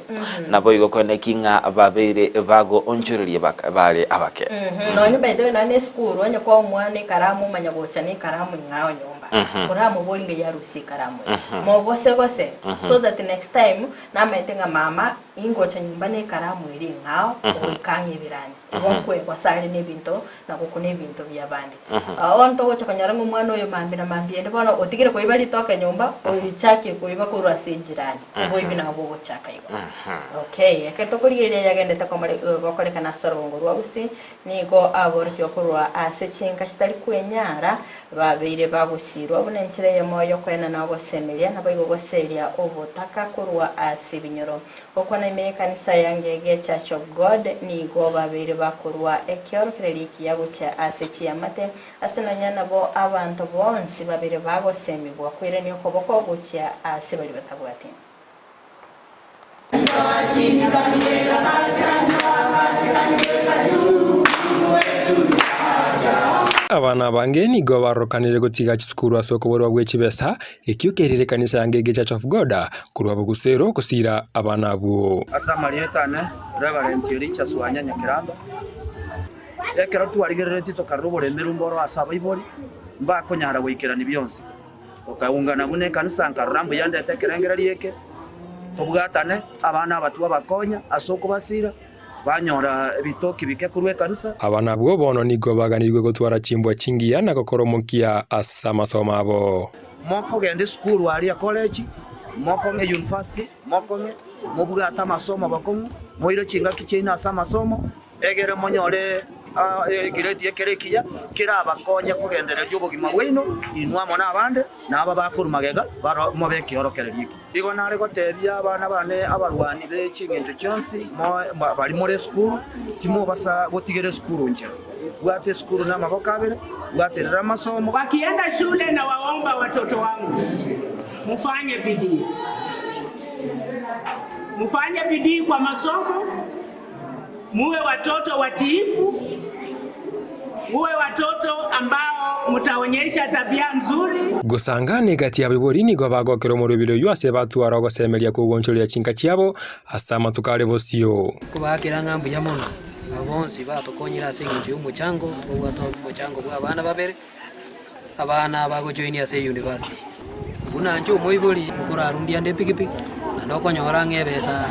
nabo igokone kinga babere bago onchuririe bale abake nonye baide na ne school onye kwa umwana karamu manya gocha ni karamu ngao nyomba kuramu bolinge ya rusi karamu mo gose so that next time na metenga mama ingocha nyumba ni karamu iri ngao oikange birani bonkwe kwasali nebinto na kukune binto byabandi onto gocha kanyara umwana oyo mambira mambiende bona otigire ko ibali toka nyumba oyichake ko iba ko rwase jirani bo ibina bo gochaka igo okay eketo kurire yagende takomare gokoreka na sorongo rwabusi nigo aboryo kurwa asechinga kitari kwenyara babeire bagusirwa bunenchire yemoyo kwena na gosemelia na bayigo goseria obotaka kurwa asibinyoro okwana ime kanisa yangege Church of God nigo babeire bakurwa ekyoro kireriki yagucha asechi amate asenanya nabo abantu bonsi babere bagosemibwa kwire niyo koboko gucha asebali batabwati abana bange nigo barokanire gutiga chisukuru asokoborwa gwechibesa ekyukerere kanisa yangege Church of God kurwa Bogusero kusira abana abo asamalietane reverend Richard Wanyanya Kiramba ekero twarigerere tito karubore merumboro asaba ibori mbakonyara gwikirani byonse okaungana bune kanisa nkarambo yandete kerengera lieke tobwatane abana abatu abakonya asoko basira banyora bitoki bike kurwe kanisa. Abana bwo bono nigo baganirwe gutwara chimbwa chingiya na gokoromokia asa masomo abo. Moko gende school wali ya college, moko nge university, moko nge mubuga ata masomo bakongu, moire chinga kichina asa masomo, egere monyore grade yekerekiya kira abakonye kugendereryo ubugima bwino inwamo nabande naba bakuru magega mo bekiorokereria iki igo nare gotebya abana bane abarwani be chingenjo cyonsi bari muri school timo basa gotigere school nje bwate school na maboko abere bwaterera masomo. Wakienda shule na waomba watoto wangu mufanye bidii, mufanye bidii kwa masomo, muwe watoto watiifu, muwe watoto ambao mutaonyesha tabia nzuri. Gusangane gati ya bibori nigo bagokero mu rubiro yose batwara gosemeria kugonchoria chinka cyabo asama tukale bosio kubakira ngambu ya mono abonsi batokonyira sengi umuchango ubwato umuchango bwa abana babere abana bagojoini ase university kuna njo moibori kurarundia nde pikipiki ndoko nyora ngebesa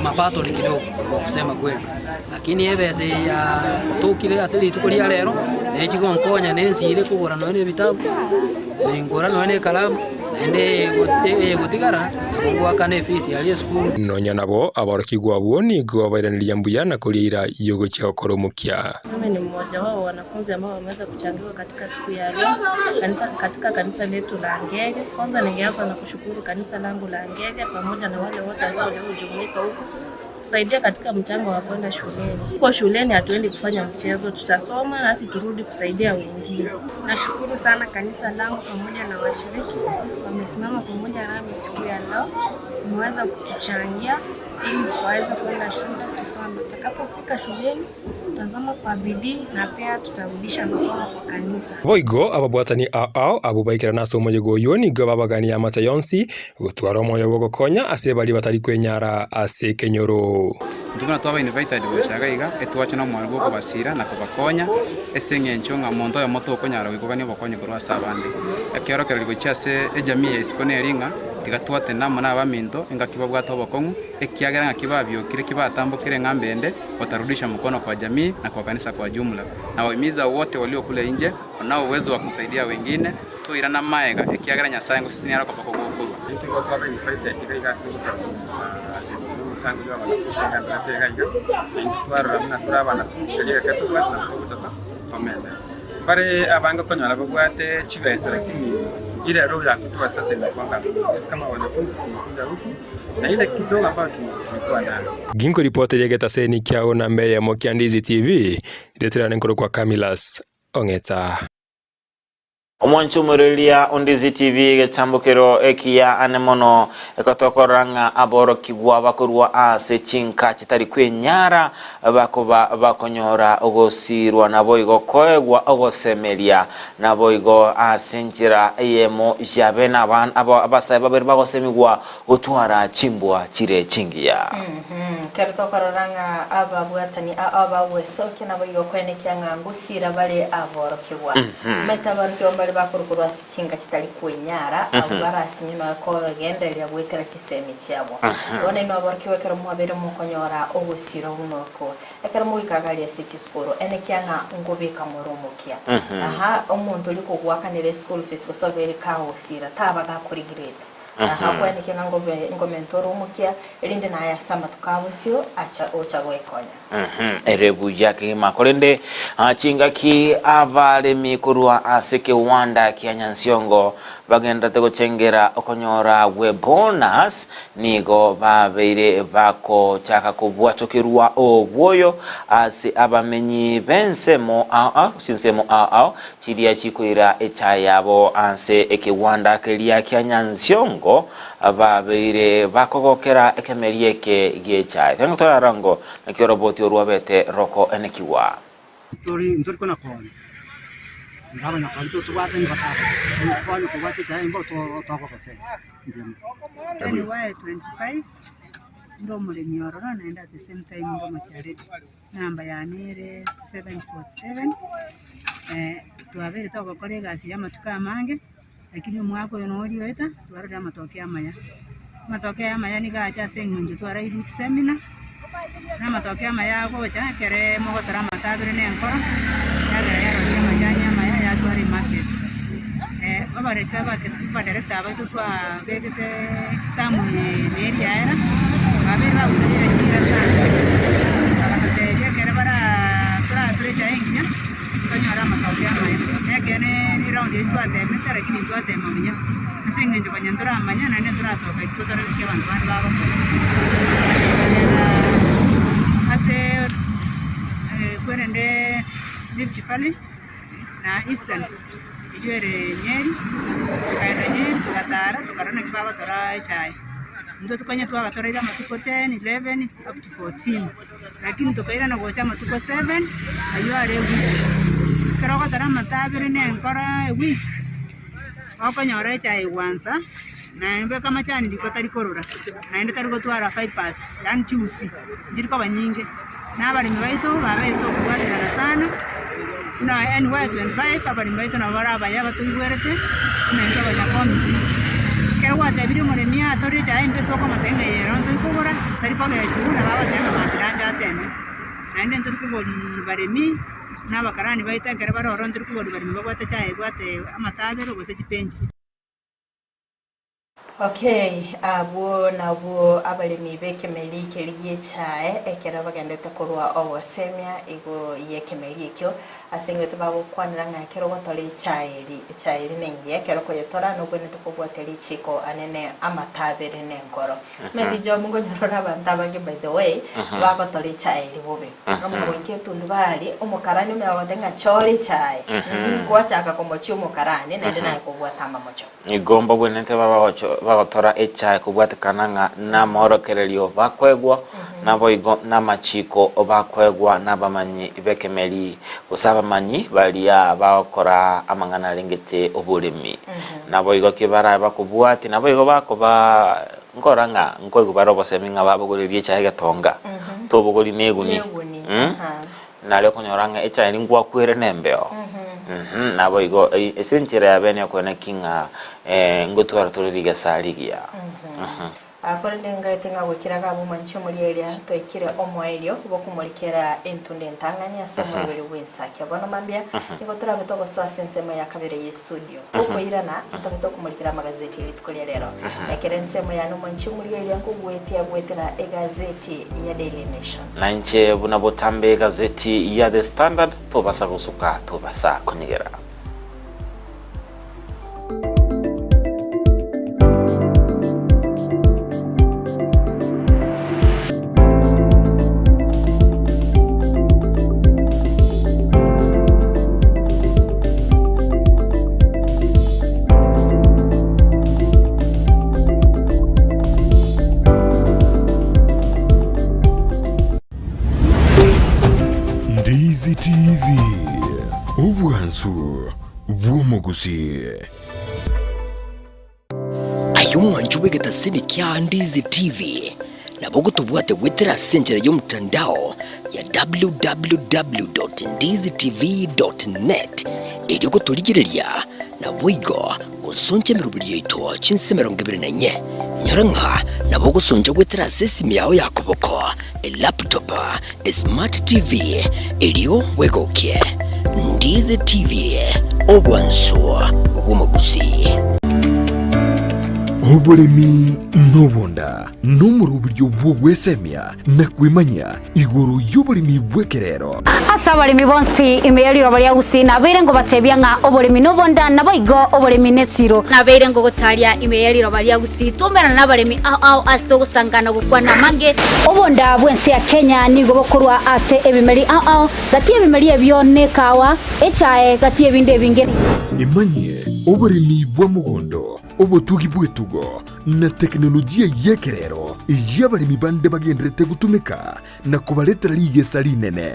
mapato ni kidogo kwa kusema kweli, lakini ebese ya tukile asili tukulia lero nechigo nkonya nensi ile kugora none vitabu ngora none kalamu ende gutigara ngwakane fisi ali school nonya nabo abarokigwa abo nigo abairaniria mbuya na kulira yogo cha koromukia. Mimi ni mmoja wao wanafunzi ambao wameweza kuchangiwa katika siku ya leo katika kanisa letu la Ngege. Kwanza ningeanza na kushukuru kanisa langu la Ngege pamoja na wale wote ambao waliojumuika huko kusaidia katika mchango wa kwenda shuleni. Kwa shuleni hatuendi kufanya mchezo, tutasoma nasi turudi kusaidia wengine. Nashukuru sana kanisa langu pamoja na washiriki wamesimama pamoja nami siku ya leo. Mmeweza kutuchangia ili tuweze kwenda shule tusome. Tutakapofika shuleni tutazama kwa bidii na pia tutarudisha mikono kwa kanisa. Boigo ababwatani abo baikira naso moyego yoni go babagani amata yonsi gutwara moyo gokonya ase bali batari kwenyara ase kenyoro. Ndukana twaba invited gushaga iga etwacha na mwargo ko basira na kubakonya esenge nchonga mondo ya moto okonyara wikogani bakonye kurwa sabande akiaro kerego cyase ejamii isikone ringa tigatwate namana abaminto engakibabwata bokongu ekiagera ngakibabyo kire kibatambukire ngambende watarudisha mkono kwa jamii na kwa kanisa kwa jumla, na wahimiza wote walio kule nje wanao uwezo wa kusaidia wengine tuirana maega ekiagera nyasaye ngusisinyara kwa pako gukuru ntigo twaba invited tiga singuta tangu ya wanafunzi ngamba pega hiyo intwara mna turaba wanafunzi katika katuka na kutata pamenda bare abanga konyala babwate chibesa lakini ile roho ya kutoa sasa inakwanga sisi kama wanafunzi tunakuja huku na ile kidogo ambayo tulikuwa nayo. Ginko ripoti yegeta seni kyao na mbeye Mokiandizi TV leterane nkoro kwa Kamilas Ongeta. Omwanchumurulia Ondizi TV getambukiro ekia anemono ekotokoranga aboro kigwa bakurwa ase chinka chitari kwenyara bakoba bakonyora ogosirwa nabo igokoegwa ogosemeria nabo igo asenjira yemo jabe naban abasaba babiri bagosemigwa utwara chimbwa chire chingiya. Kertokoranga ababwatani abawesoke nabo igokwenikia ngangusira bale aboro kigwa metabaryo bali bakurukuru asichinga kitali kwenyara abarasi nyuma ko genderya bwekera kisemi cyabo one no abarkiwekera muhabere mukonyora ogusira unoko ekera muikagali asichiskoro ene kyanga ngobeka muromokia aha omuntu liko gwakanire school fees ko soberi kaosira tabaga kuri grade aha kwene kenga ngomentoro umukia elinde na yasama tukabusyo acha gwekonya erebu yake makorende chinga ki avale mikurwa aseke wanda kianyansiongo bagenda tego chengera okonyora we bonus nigo babeire bako chaka kubwatokirwa ogwoyo ase abamenyi bensemo sinsemo chiria chikuira echayabo anse ekiwanda kelia kianyansiongo babeire bakogokera ekemerieke giechai tango torango nakiroboti ruabete roko enekiwa ntori kona kona ngaba na kanto tubate ni bataka kwani kubate cha imbo to kwa sasa anyway 25 ndo mule nyororo naenda at the same time ndo macharedi namba ya nere 747 tuabere to kore gasi ya matuka mange lakini mwako yonori weta tuarada matokeo maya ni gacha sengunje twara iru seminar Namatokea maya gocha kere mogotora matabire nenkoro yagera yarosia majani maya yatwari market babareka baketubadirector abaitu twa begete tamu neri era babera udire kira sana akateria kere bara tura chaenginya tonyora matokea maya nekene ni round yetu ateme tarekini tu ateme manya asinge njo kanyandura manya na ne turasoka isikotore ke bantu babo ase kwenende Rift Valley na Eastern ijwere Nyeri kaenda Nyeri tukatara tukarona kibago tora chai ndo tukanya tuagatora ila matuko 10 11 up to 14 lakini tukaira na gocha matuko 7 ayo arewi karoga tara matabire ne nkora week wakanyora chai wansa na mbe kama chani ndikotari korora na ende tari gotwara 5 pass yani tusi jiriko banyinge n'abari mbaito babaito kubatira sana na NY 25 abari mbaito na baraba yaba tuywerete na ndo bajakomiti kero watabiri muri mia tori cha imbe toko matenga yero ndo kubora tari ko gechu na baba tenga matira cha teme na ende ndo kubori baremi na bakarani baita kero baroro ndo kubori baremi babate cha ebwate amatabero gose chipenji. Okay, abo nabo abalimi bekemeli keligie chae ekera bagendete kurwa ogosemia igo yekemeli ekyo asengete babo kwanira ngakero gotore chae nengie kero ko yetora no bwene tukobwateri chiko anene amatabere nenkoro maybe jo mungo nyorora bantabage by the way bagotore chae libobe no nke tundubali omukarani mewagotenga chori chae kwachaka komochi omukarani nende naye kobwatama mocho igomba bwenete bagotora echai kubwatikana na morokererio bakwegwa naboigo namachiko obakwegwa nabamanyi bekemeli usaba manyi balia bakora amangana lengete oburimi naboigo kibara bakubwati naboigo bakoba ngoranga nkoigo barobo seminga babogoreri echai gatonga tobogori neguni nale konyoranga echai ngwa kwere nembeo naboigo esenchira yabene kona kinga ngotwara toririga saligia akorenga tenga gukiraga mu mancho muri area toikire omwaelio bokumurikera entunde ntanganya somwebere wensake abona mambia niko turabetoko so sensemo ya kabere ye studio uko irana ntobito kumurikira magazeti litkolia rero ekerensemo ya no mancho muri area ngugwetia gwetera egazeti ya Daily Nation na nche buna botambe gazeti ya The Standard tobasa gusuka tobasa konigera Ndizi TV ubwansu bw'omugusi ayumwanju wegeta sini kya Ndizi TV nabo gutubwate gwetera senjera yo mtandao ya www.ndizitv.net iri guturigireria na boigo gusonje mirubiri yitwa chinsemero 24 nyaranka nabo gusonje gwetera sesimi yawe yakoboko laptop smart TV iriyo wegoke Ndizi TV obwanso bw'omugusi oburimi n'obunda n'omuri uburyo bw'ogwesemya nakwimanya iguru y'oburimi bw'ekerero asa abalimi bonsi imeyaliro balia gusi nabeire ngo batebya nga oburimi n'obunda naboigo oburimi nesiro nabeire ngo gotalia imeyaliro balia gusi tumera n'abalimi ao asto gusangana gukwana mange obunda bwensi ya Kenya nigo bokurwa ase ebimeri ao gati ebimeri ebyo nekawa echae gati ebinde binge imanye oburimi bw'omugondo obutugi bwetugo na teknolojia yekerero y'abalimi bande bagendrete gutumika na kubaletera ligesa linene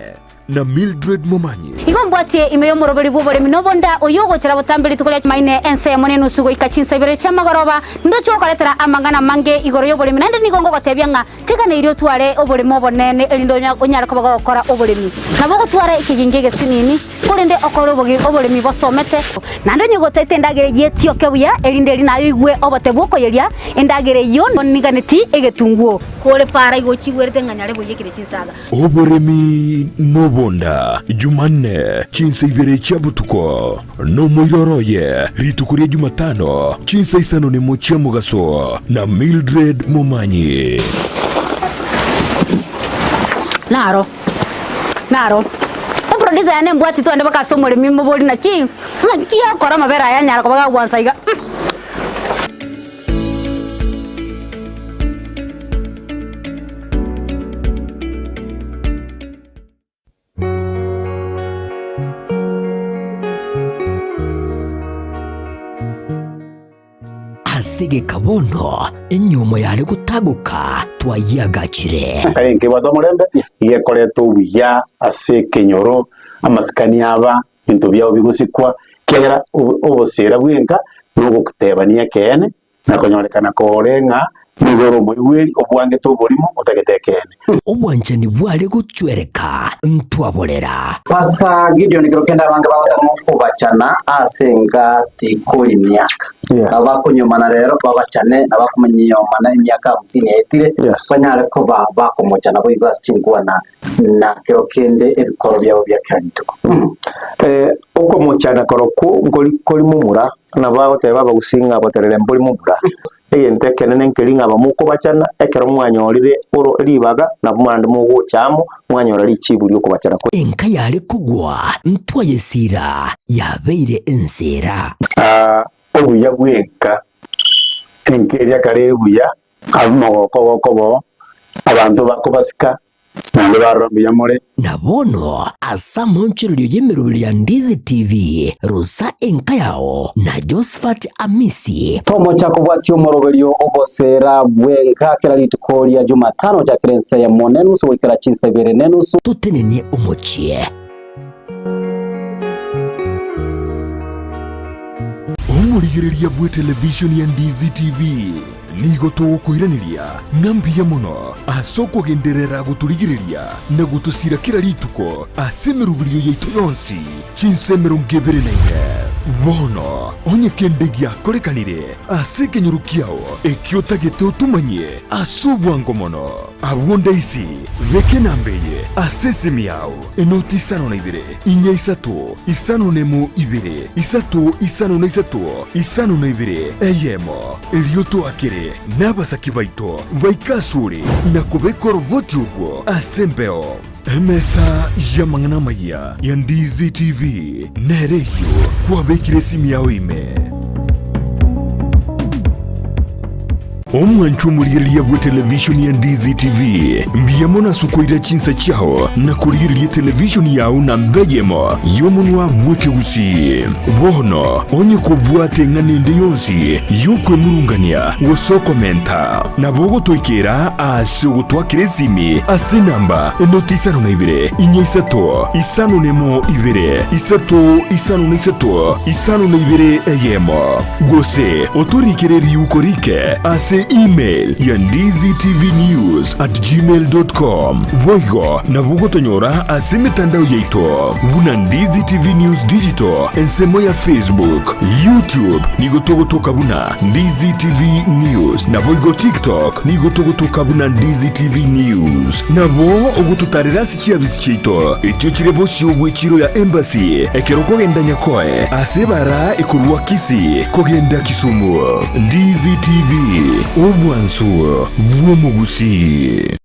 na Mildred Momanyi igombwatie imeyo moroberi bw'oburimi n'obunda oyogo kira butambiri tukolia maine ense mone nusugo ikachinsabire chamagoroba ndocho okaletera amangana mange igoro y'oburimi nande nigongo gotebya nga tika ne irio tware oburimi obonene elindo onyara ko bagokora oburimi nabo gotwara ikigingege sinini kurinde okoro oboremi bosomete nando nyogotete endagere yetio kebuya erinde rina igwe obote bwokoyeria endagere yo niganeti egetunguo kore para igochigwerete nganyare boyekire chinsaga oboremi nobonda Jumanne chinsa ibere chabutuko no moiroroye ritukuria Jumatano chinsa isano ni mochia mugaso na Mildred Momanyi Naro producer yane mbwati twende baka somole mimo boli na ki akora mabera ya nyara kubaga gwansa iga asige kabono enyumo yale gutaguka twayagachire kayenke bato murembe yekoreto buya ase kenyoro amasikani aba bintu byao bigusikwa kera obosera bwenka nugo kutebania kene nakonyorekana korenga nigoro moigweri obwange to borimo otagetekene obwanjani bwale gucwereka ntwaborera Pastor Gideon Kirokenda bange babatamu kubacana asenga tiko imyaka abakonyomana rero babacane nabakumenyomana imyaka 50 etire banyare ko bakomojana bo ibasi chingwana na Kirokende ebikoro byabo byakanito uko mochana koroko ngoli mumura nabagote baba gusinga boterere mboli mumura eyente kenene nkelinga abamuko bacana ekero mwanya olire oro ribaga na bumande mugo chamo mwanya olari chibuli uko bacana ko enka yale kugwa ntwayesira yabeire ensera obuya bwenka enkeria kare buya abumogoko bo abantu bakobasika nande barombiya more nabono asa monchirulio yemerubili ya Ndizi TV Rosa enka yao na Josephat Amisi tomo chako bwatio morobelio obosera bwenka kera litukoria Jumatano ja kirense ya monenusu wikera chinsa bere nenusu tutenenie umochie omurigereria bwe television ya Ndizi TV nigo tugukwiraniria ngambia muno asoko genderera guturigireria na gutusira kira rituko asemerubirio yeito yonsi chinsemero ngebere naine bono onye kendegia korekanire asekenyorukiao ekiotagete utumanye asubwango mono abwonda isi reke nambeye asesemiao enoti isano na ibere inya isatu isano nemo ibere isatu isano na isatu isano na ibere eyemo erioto akere n'abasaki baito baikasuri na kubekora roboti ubwo asembeo emesa ya mangana maya ya Ndizi TV nereyo kwa bekire simu yawe ime omwanchu murigereria bwe television ya Ndizi TV mbiyamona sukoira chinsa chao na kurigereria television yao na mbeyemo yomunwa bweke gusi bono onye kubwate nganende yonsi yukwe murungania woso komenta na bogo toikera asu twakirezimi asinamba notisano na ibere inyesato isano nemo ibere isato isano na isato isano na ibere eyemo gose otorikireri yukorike ase email ya ndiztvnews@gmail.com voigo na bugotonyora ase mitandao yaito buna Ndizi TV News Digital ensemo ya Facebook, YouTube nigotogotoka buna Ndizi TV News na voigo TikTok nigotogotoka buna Ndizi TV News nabo ogututarira sichiabisi chito ekyo kirebo cyobwe kiro ya embassy ekeroko genda nyakoe ase bara ekurwa kisi kogenda Kisumu Ndizi TV obwansu bwomugusi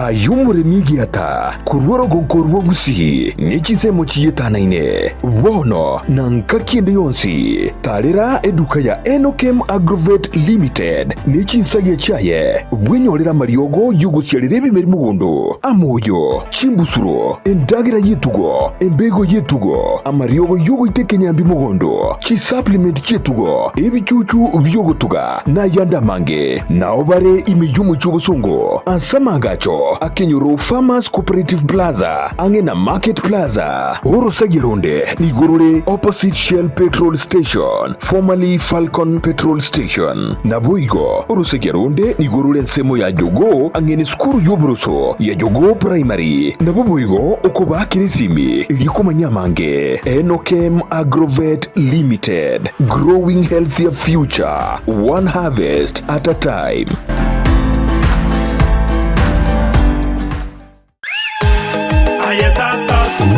ayumuremi giata kurworo gonkorwo gusi nikisemo chiyetanaine bono nankakiende yonsi tarira eduka ya Enokem Agrovet Limited nikinsaye chaye bwenyorera mariogo yugusyarire bimeri mugondo amoyo chimbusuro endagira yetugo embego yetugo amariogo yugo itekenyambi mugondo chi supplement yetugo ebichuchu byogotuga na yanda mange naobare imiyumu chobusongo ansamangacho akenyoro Farmers Cooperative Plaza angena Market Plaza Oro Sagironde nigurule opposite Shell Petrol Station formerly Falcon Petrol Station na Boigo Oro Sagironde nigurule nsemo ya Jogo angene skuru yobruso ya Jogo Primary na Boigo okuba kirisimi iliko manyamange Enokem Agrovet Limited, growing healthier future, one harvest at a time.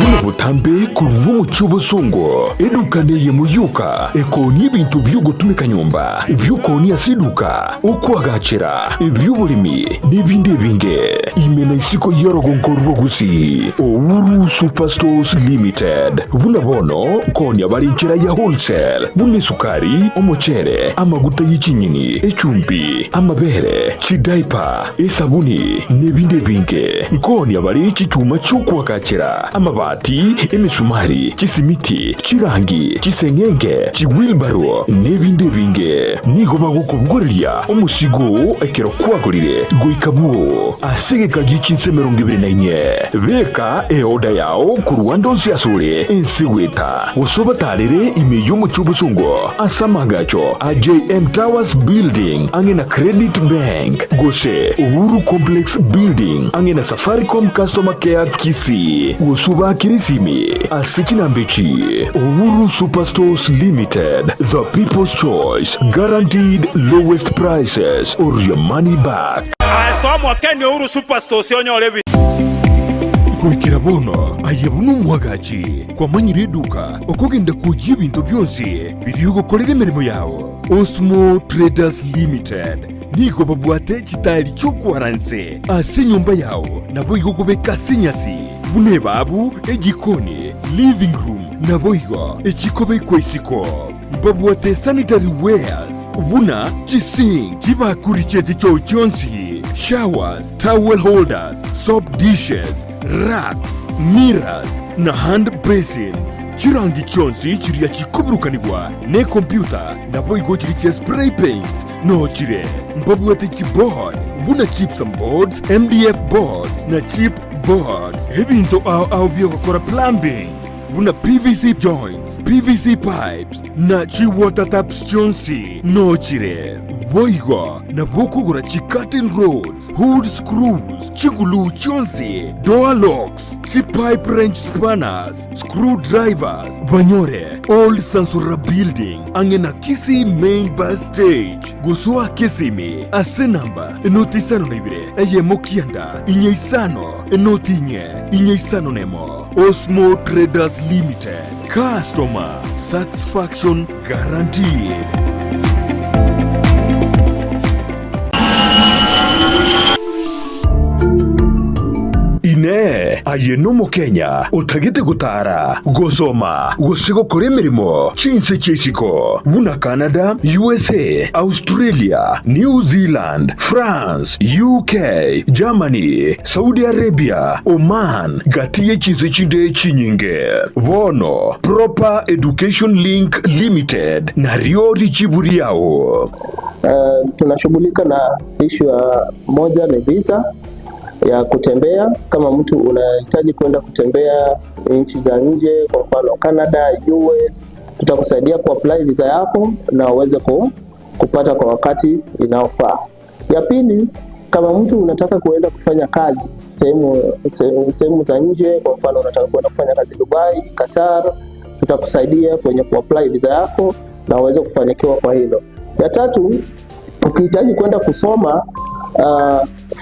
Wuna butambe kuruwa muchubo songo edukane ye muyuka ekoni ibintu byugutumika nyumba ibyukoni asiduka ukwagachira ibyubulimi n'ibindi binge imena isiko yorogonkorwa gusi Owuru Superstores Limited buna bono koni abarinchira ya wholesale bune sukari omuchere amaguta y'ikinyini echumbi amabere chidaipa esabuni n'ibindi binge koni abari iki cyuma cy'ukwagachira amabati emisumari chisimiti chirangi chisengenge chiwilbaro n'ibindi binge nigo bagukubugorya umusigo ekero kwagurire goikabuo asegeka gikinse 24 beka eoda yao ku Rwanda nsiyasure ensiweta usobatarire imeyo mu cyubusungo asamagacho AJM Towers Building angena Credit Bank gose Uhuru Complex Building angena Safaricom Customer Care Kisi usuba kirisimi asikinambechi Uhuru Superstores Limited, the people's choice, guaranteed lowest prices or your money back. Asomwa Kenya Uhuru Superstores yonyolevi Kuikira bono ayabunu mwagachi kwa manyire duka okogenda kujya ibintu byose biriyo kolera imirimo yawo Osmo Traders Limited nigo babwate kitari cyo kwaranse ase nyumba yawo nabo igokubeka sinyasi bune babu egikoni living room nabo igo ekikobe kwesiko babwate sanitary wares buna chising chibakuri chete cyo cyonsi showers towel holders soap dishes racks mirrors na hand basins chirangi chonsi chiriya chikuburukanibwa ne computer nabo igo chiriche spray paints no chire mbabwate chibord buna chips and boards MDF boards na chip boards ebinto au byokora plumbing buna PVC joints PVC pipes na chi water taps chonsi no chire boigo na bokugura chi curtain rods hood screws chingulu chonsi door locks chi pipe wrench spanners screwdrivers banyore old Sansura building angena Kisi main bus stage gusua Kisimi ase namba enotisano naibire eye mokianda inyeisano enotinye inyeisano nemo Osmo Traders Limited, customer satisfaction guaranteed. Ine ayenomo Kenya utagite gutara gosoma gosigo kore mirimo chinse chesiko buna Canada, USA, Australia, New Zealand, France, UK, Germany, Saudi Arabia, Oman gatiye chinse chinde chinyinge bono Proper Education Link Limited na riori chiburi yao. Tunashughulika na issue ya moja ni visa ya kutembea. Kama mtu unahitaji kwenda kutembea nchi za nje, kwa mfano Canada, US, tutakusaidia kuapply visa yako na uweze kupata kwa wakati inaofaa. Ya pili, kama mtu unataka kuenda kufanya kazi sehemu za nje, kwa mfano unataka kwenda kufanya kazi Dubai, Qatar, tutakusaidia kwenye kuapply visa yako na uweze kufanikiwa kwa hilo. Ya tatu, ukihitaji kwenda kusoma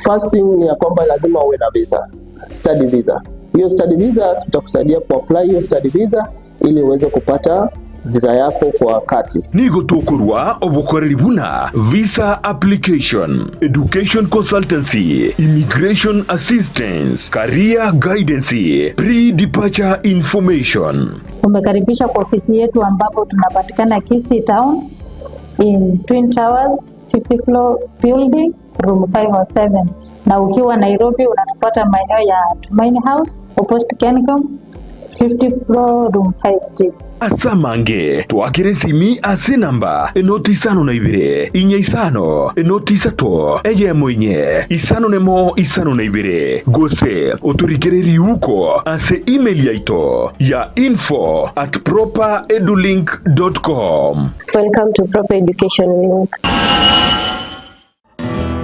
first thing ni ya kwamba lazima uwe na visa, study visa. Hiyo study visa tutakusaidia kuapply hiyo study visa ili uweze kupata visa yako kwa wakati. Nigo tokurwa obukoreri buna visa application, education consultancy, immigration assistance, career guidance, pre-departure information. Tumekaribisha kwa ofisi yetu ambapo tunapatikana Kisii Town in Twin Towers 50 floor building room 507, na ukiwa Nairobi unatupata maeneo ya Tumaini House opposite Kencom, 50th floor, room 5D. Asamange twakire simi ase namba enoti isano na ibire inya isano enoti isato eye mwenye isano nemo isano na ibire gose oturikiriri uko ase email yaito ya info@properedulink.com. Welcome to Proper Education Link.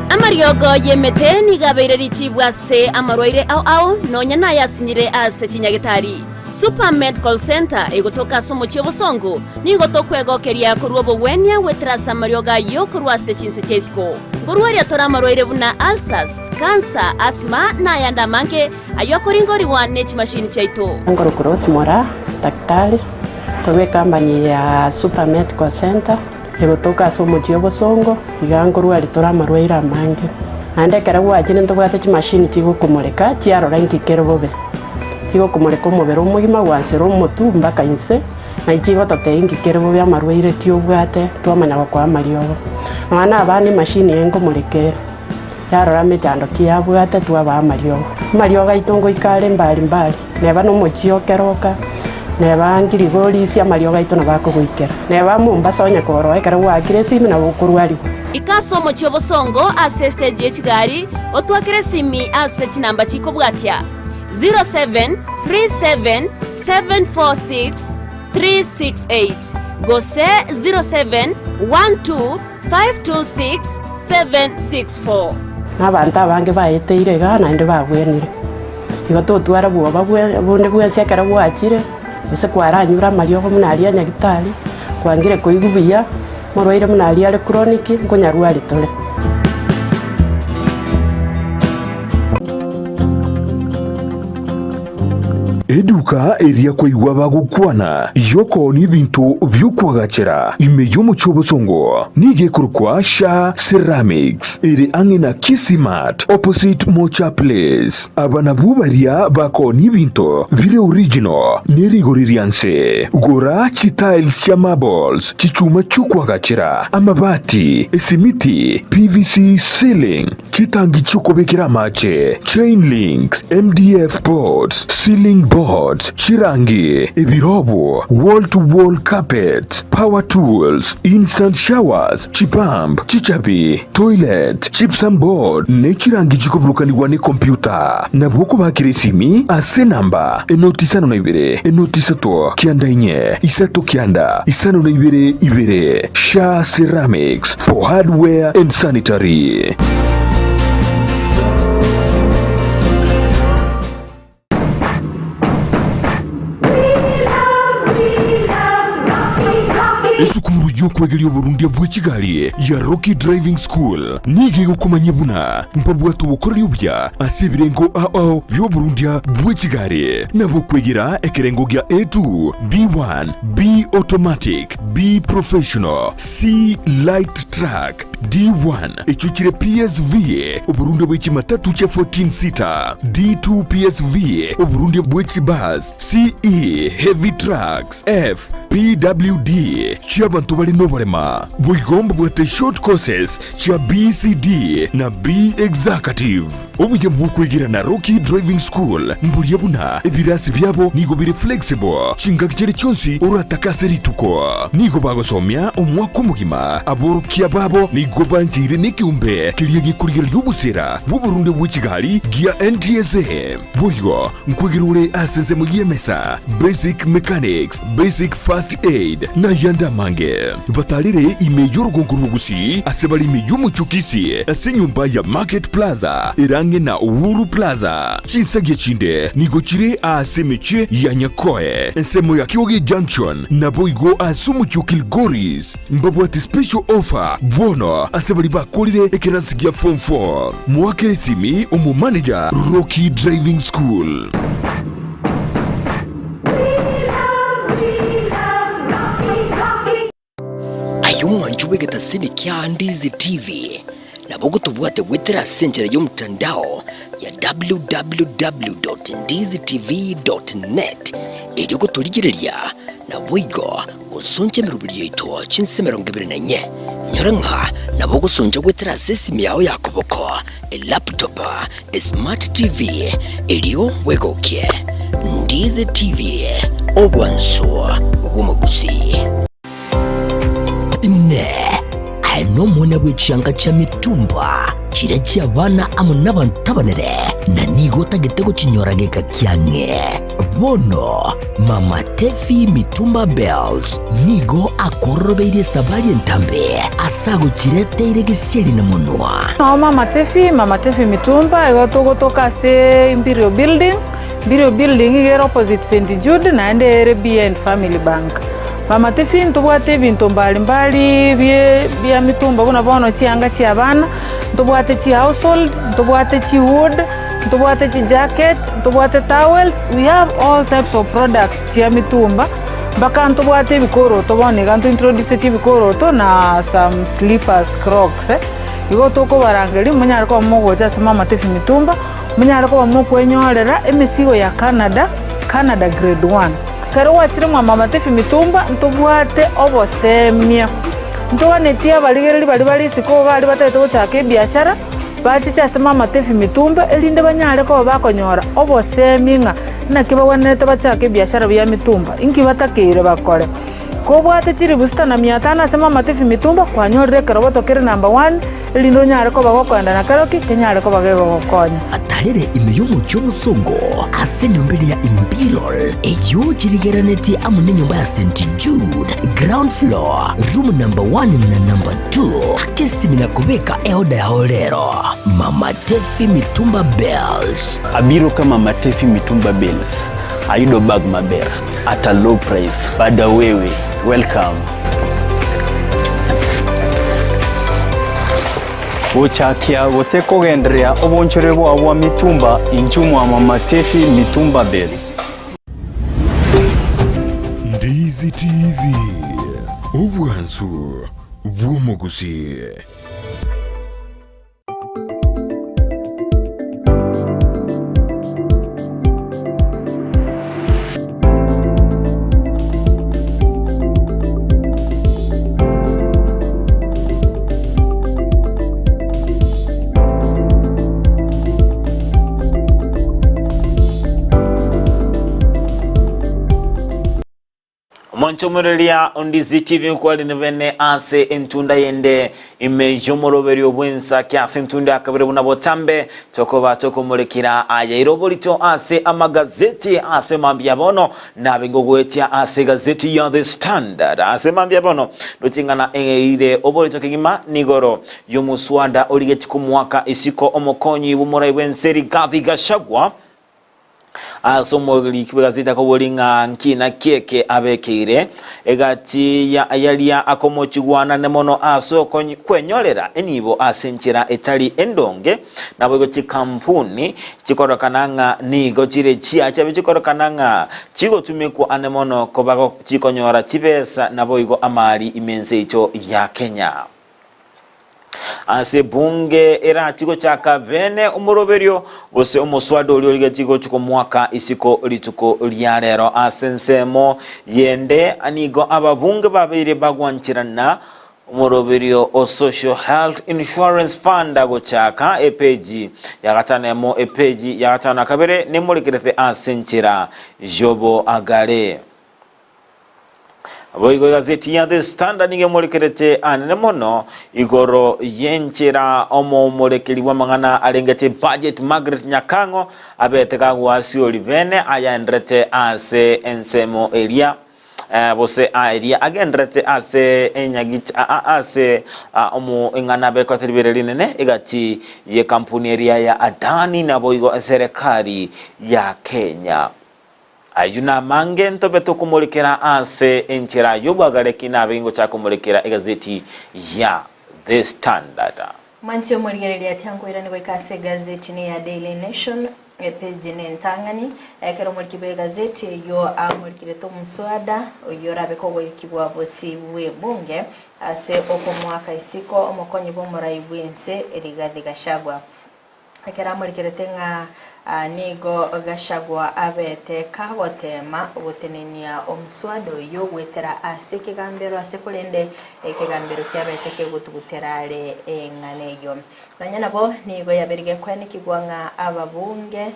Amariogo yemete nigabeire richibwa se amarwaire au nonya na yasinyire ase chinyagitari Super Medical Center egotoka somo chiobosongo nigotokwegookeria kurwa bogwenia wetrasa marioga yokurwa se chinse chesko ngorwaria tora marwaire buna ulcers, cancer, asthma na yanda manke ayokoringori wa nech machine chaito ngoro cross mora daktari towe company ya Super Medical Center egotoka somo chiobosongo igangorwa ritora marwaire amange ande karagwa ajine ntobwate chi machine chigokumureka chiarora nkikero bobe tigo kumureka umubiri umugima gwansira umutu mbaka inse na ichigo toteingi kirebo bya marwaire tiobwate twamanya kwa mariogo mwana abani machine yengo murekera yarora mitando kiabwate twaba mariogo itongo ikale mbali neba no muchio keroka neba ngirigori cia mariogo itona bakugwikera neba Mombasa onya koro ekara gwakire simi na bukurwari ikasomo chiobosongo ase stage echigari otwakire simi ase chinamba chikobwatia 0737746368 gose 0712526764 n'abantu abange bayeteire gana inde bagwenire igototwara bwoba bunde bwensia kara bwachire ese kwaranyura mariogo munali anyagitari kwangire koigubiya morwaire munali ale chronic nkonyarwari tole Eduka eria kwa igwa bagukwana yoko ni bintu byukwagachera imeyo muchobosongo nige kurukwa Sha Ceramics eri angina Kisimat opposite Mocha Place abana bubaria bako ni bintu vile original neri goririanse gora tiles ya marbles chichuma chukwagachera amabati esimiti PVC ceiling chitangi chukobekera mache chain links MDF boards ceiling boards, chirangi, ebirobo, wall-to-wall carpets, power tools, instant showers, chipamp, chichabi, toilet, gypsum board, nechirangi chikobrukanirwa ne computer. Na bwoko bakire simi ase namba enoti isano na ibere, enoti isato kianda inye, isato kianda, isano na ibere. Sha Ceramics for hardware and sanitary. Esukuru yokwegeria Burundi bw'Kigali ya Rocky Driving School nige gukomanya buna mpabwatu bukorera ubya asibirengo ao byo Burundi bw'Kigali nabo kwegera ekerengo gya A2 B1 B automatic B professional C light track D1 echuchire PSV Uburundi bw'Kimatatu cha 14 seater D2 PSV Uburundi bw'Kibus CE heavy trucks F PWD cy'abantu bari no barema bwigomba bwate short courses cha BCD na B executive ubuye bw'ukwigira na Rocky Driving School mburiye buna ebirasi byabo nigo biri flexible chinga kigere cyonsi urataka rituko nigo bagosomya umwaka umugima aborokia babo nigo bantire n'ikiumbe kiriye gikurira y'ubusera bw'Uburundi bw'Kigali gia NTSA buyo nkwigirure asenze mu yemesa basic mechanics basic first aid na yanda mange batalire imeyo rugonguru gusi asebali imeyo muchukisi ase nyumba ya Market Plaza irange na Uhuru Plaza chinsage chinde nigochire asemeche ya Nyakoe ensemo ya Kioge Junction na boigo asumuchukil Goris mbabwati special offer bono asebali bakolire ekerasigia form 4 mwakere simi umu manager Rocky Driving School. ayumwanju wegeta sini kya Ndizi TV na bogo tubwate wetera senjera y'omutandao ya www.ndizitv.net eri gutuligireria na boigo gusonje mirubiri yitwa chinsemero 24 nyoranka na bogo sonje wetera sesimi yao yakoboko laptop smart TV eriyo wegokie Ndizi TV obwanso bw'omugusi ne ano mwana w'ekyanga kya mitumba kira ky'abaana amu n'abantu tabanere na nigo tagitego kinyorageka kyange bono Mama Tefi Mitumba Bells nigo akorobeire sabali entambe asago kireteire gisiri na munwa no Mama Tefi Mitumba egotogotoka se Imperial Building igero opposite St Jude na ende BN Family Bank. Mama Tefi ntubwate bintu mbalimbali bya mitumba buna bono cyanga cy'abana ntubwate ci household ntubwate ci wood ntubwate ci jacket ntubwate towels. We have all types of products cia mitumba baka ntubwate bikoro tobone gantu introduce ti bikoro na some slippers crocs igo toko barangeli munyara ko mugoja se Mama Tefi Mitumba munyara ko mukwenyorera emisigo ya Canada grade 1 karo wachire Mama Tefi Mitumba ntubwate obosemia ntonetia baligereri bali siko bali batete guchaka biashara bachicha se Mama Tefi Mitumba elinde banyare ko bakonyora oboseminga nakiba wanete bachaka biashara bya mitumba inki batakire bakore ko bwate chiri busta na 500 se Mama Tefi Mitumba kwanyorere karo batokere number 1 elindo nyare ko bagokwanda na karoki kenyare ko bagego gokonya atarere imeyumu cy'omusongo ase nyombere ya Imperial eyo chirigeraneti amune nyumba ya St Jude ground floor room number 1 na number 2 akesimina kubeka eoda ya olero Mama Tefi Mitumba Bells abiro kama Mama Tefi Mitumba Bells ayudo bag maber at a low price bada wewe welcome Uchakia gose kugenderea obonchore bwa mitumba inchumu wa Mama Tefi Mitumba Bells. Ndizi TV obwansu bw'omugusi. Monchomurelia Ndizi TV kwali nivene ase entunda yende imejomoroberio bwensa kiasi entunda akabire buna botambe chokoba chokomulekira aya irobolito ase amagazeti ase mambia bono na bingogwetia ase gazeti ya The Standard ase mambia bono dochingana ile obolito kigima nigoro yomuswada oligeti mwaka isiko omokonyi bumura ibwenseri Gathi Gachagua asomogli kibagazita ko bolinga nkina keke abekeire egati ya ayalia akomochigwana nemono aso kwenyorera enibo asenchira etali endonge nabo chikampuni chikorokananga nigo chire chia chabe chikorokananga chigo tumeku anemono kobako chikonyora chibesa nabo igo amali imense icho ya Kenya ase bunge era chiko cha Kavene umuroberio ose omuswado oliga chiko chuko mwaka isiko lituko lyarero asensemo yende anigo ababunge babire bagwanchirana umuroberio o Social Health Insurance Fund agochaka epeji yagatanemo epeji yagatana kabere nemulikirete asenchira Jobo Agare Boigo gazeti ya The Standard ninge molekerete anene mono igoro yenchera omo molekeliwa mangana alengete budget Margaret Nyakango abeteka gwasi olivene ayaendrete ase ensemo area bose area agendrete ase enyagich ase omo ingana bekoteribere linene igati ye kampuni area ya Adani na boigo serikali ya Kenya ayuna mange ntobeto kumulekera ase enchera yobagareki na bingo cha kumulekera egazeti ya The Standard manche murigereria tyango irani kwa ikase gazeti ni ya Daily Nation page ne ntangani ekero murikibe gazeti yo amurikireto muswada yorabe ko yikibwa bosi we bunge ase oko mwaka isiko omokonyi bo murayibwense Rigathi Gachagua ekera murikirete nga nigo Gachagua abete kabotema obutenenia omuswado yo wetera ase kigambero ase kulende ekigambero kyabete kegutuguterare enganeyo nanyana bo nigo yaberige kwene kigwanga ababunge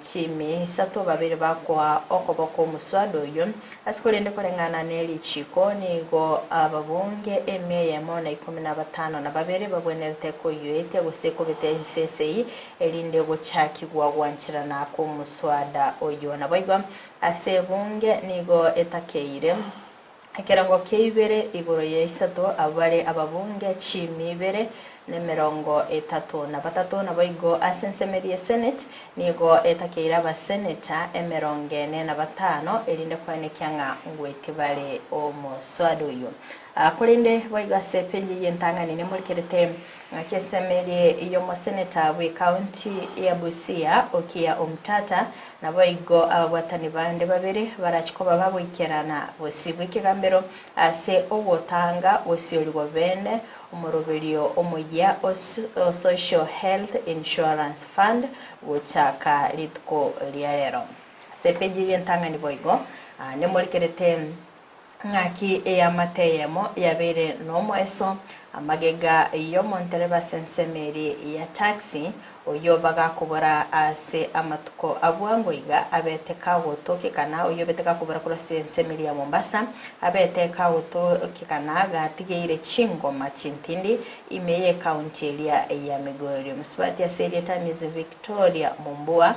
chimi isato babiri bakwa okoboko muswado yo asikolende kolengana neli chiko nigo ababunge emeyemo na 15 na babiri babwenerete ko yoete guseko betensesei elinde gochakigwa gwanchirana ko muswada oyo na boigwa asebunge nigo etakeire ekerango keibere igoro ya isato abare ababunge chimi ibere ne 33 na boigo asensemeri senate nigo etakeira ba senator 45 elinde kwanekyanga ngwete bale omuswado yo akolinde boiga sepeji yentangani ne mulikerete kesemeri iyo mo senator we county ya Busia Okia Omtata na boigo abawatani bande babiri barachikoba baboikerana bosibwe kigambero ase obotanga osiolwa bene umurobelio omoya social health insurance fund wochaka litko liaero sepeji yentangani boigo ne mulikerete ngaki ya mateyemo yabere nomo eso amagega iyo montereba sensemeri ya taxi oyo baga kubora ase amatuko abwangoiga abeteka wotoke kana oyo beteka kubora kura sensemeri ya Mombasa abeteka wotoke kana gatigeire chingoma chintindi imeye county ya Migori muswati ya Seria Times Victoria Mumbua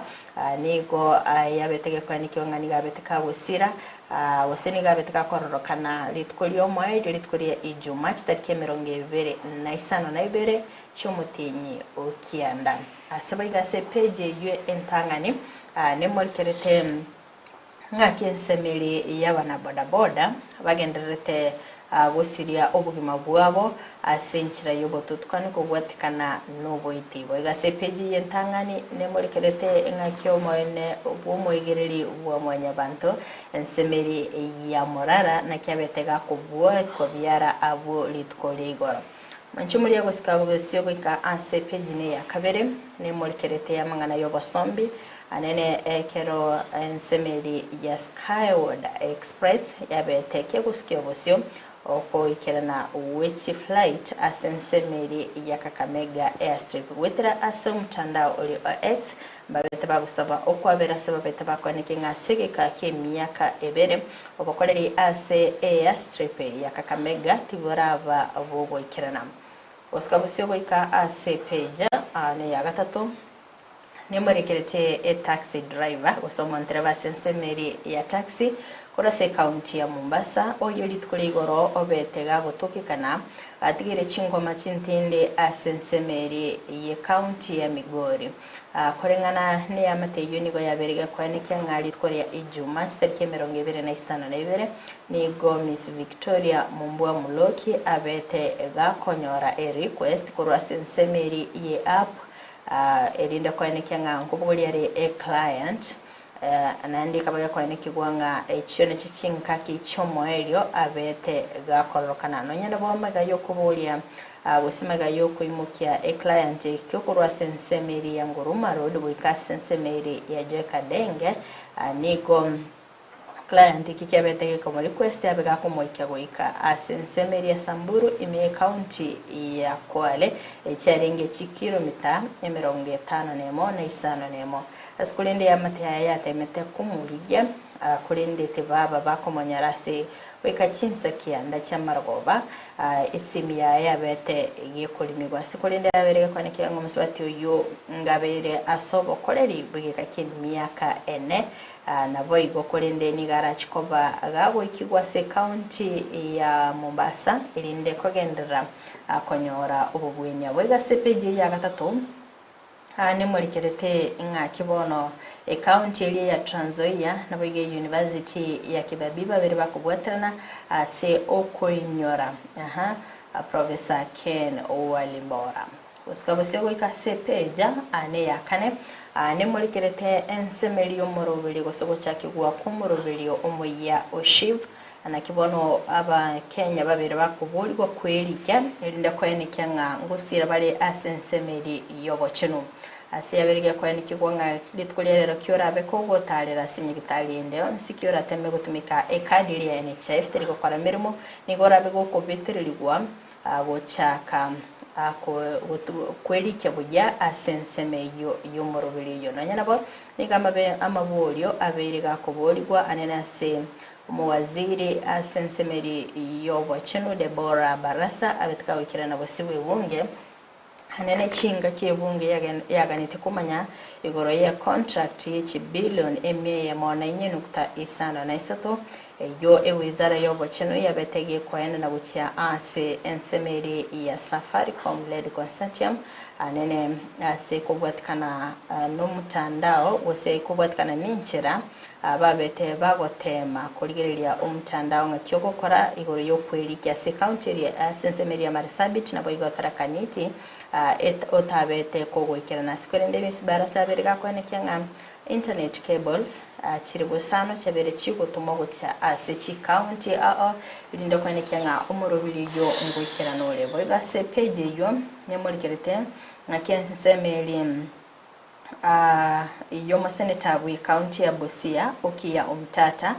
nigo yabeteke kwanikyo ngani gabeteka wosira waseni gabeteka kororokana litkolio mwe litkolia Ijumaa tariki 22 chumutinyi okianda asabaiga sepeje yue entangani nemolkerete ngakensemeli yabana boda bagenderete gosiria obugima bwabo asenchira yobo tutukani ko gwatikana noboiti boiga sepeji yentangani nemolkerete ngakyo moene obomoigereri bwa mwanyabanto ensemeli ya morara na kyabetega kubwo ko byara abo litkoligoro manchumuri ya gosika gobesio goika sepeji ne ya kabere nemolkerete ya mangana yobo sombi anene kero ensemeli ya Skyward Express yabeteke gusikio bosio oko ikerana which flight asensemeri ya Kakamega Airstrip wetera asumtandao oli X babete bagusaba okwabera seba bete bakonikinga segeka ke miaka ebere obakoleri ase Airstrip ya Kakamega tiborava abogo ikerana oskabusyo goika ase peja ne ya gatatu nemorekerete taxi driver osomontreva sensemeri ya taxi korase county ya Mombasa oyo litkuligoro obetega botokikana atigire chingoma chintinde asensemeri ye county ya Migori korengana ne amateyo nigo yaberega kwanikya ngali tkoria Ijumaa tariki 22 nigo Miss Victoria Mumbua Muloki abete gakonyora request korwa sensemeri ye app edinda kwanikya ngubugoli ari client anandi kabaga kwanikya gwanga ekyone chichinkaki chomoelio abete gakorokana no nyanda bomaga yokubulia bosimaga yokuimukya client kyokurwa sensemeri ya Nguruma Road wika sensemeri ya Jekadenge nigo client kikyabetege ko request abega ko moika goika asensemeri ya Samburu ime county ya Kwale ekyarenge kilomita 50 nemo na 5 nemo askulende ya mataya ya temete kumulija kulende tebaba bakomonyarase weka chinsa kianda cha Margoba isimya ya bete yekolimigwa sikulende aberega kwanikya ngomuswati uyo ngabere asobo koleri bugeka kimyaka ene na boigo kolende ni garachikoba agabo ikigwa se county ya Mombasa irinde kogendera akonyora ubugwenya wega sepeje ya gatatu nemolikerete inga kibono county ili ya Trans Nzoia na boige university ya Kibabiba bere bakubwaterana se okoinyora professor Ken Owalibora uskabose goika sepeja ane ya kane nemolikerete ensemeli omorobeli gosogo chakigwa kumorobeli omoya oshiv anakibono aba Kenya babere bakubulwa kwelikya irinda kwanikya ngusira bale asensemeli yobochenu asiyaberega kwanikigwa nga litkolero kyorabe ko gotalera sinyigitaliende nsikyora teme gutumika ekadi ya NHIF teriko kora mirimo nigorabe go ko beteriligwa bochaka kwerike buya asenseme yo morobiri yo nanya nabo nikama be amabulyo abere gakobolwa anenase umuwaziri asensemeri yo bwacheno Deborah Barasa abetka wikirana bosiwe bunge hanene chinga kyebunge yaganite kumanya igoro ya contract y'iki billion emye ya mona 4.53 yo ewizara yo bwacheno yabetege kwenda na buchya ase ensemeri ya Safaricom led consortium anene ase kubwatikana no mutandao wose kubwatikana ninchira babete bagotema kuligereria umutandao ngakyo gukora igoro yo kwerikia se county ya sensemeri ya Marsabit na boigo tarakaniti otabete kogwekera na sikorende bisibara berega kwenekya ngam internet cables chiribusano chabere chigutuma gucha ase chi county birinda kwenekya nga umurubiri yo ngwekera nole boiga se page yo nyamurikerete ngakensemeri iyo maseneta bwi county ya Busia okiya umtata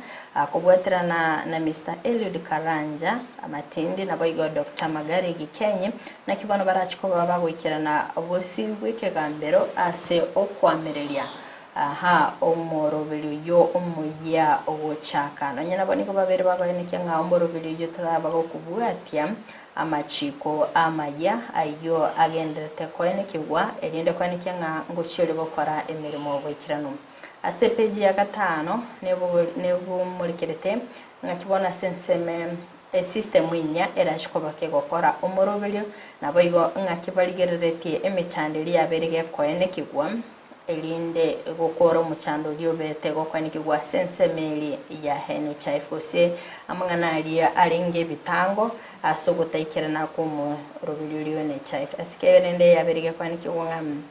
kubwetera na Mr. Eliud Karanja amatindi na boigo Dr. Magari Gikenye na kibono barachiko babagwikira na bosi bwike gambero ase okwamereria omorobiri yo umuya ogochaka no nyana boniko babere bagwanike nga omorobiri yo taraba gokubwatia amachiko amaya ayo agendete kwenekirwa erinde kwenekya nga ngochire gukora emirimo bwikirano ase page ya 5 nebo murikerete ngakibona senseme system inya erashikobake gukora umurobiri nabo igo ngakibaligereretie emichandeli yaberege kwenekirwa elinde gukora umuchando lyobete gokwanikirwa sensemeli ya NHIF gose amangana aringe bitango asogotayikirana kumu robilyo NHIF asikerende yaberege kwanikirwa ngam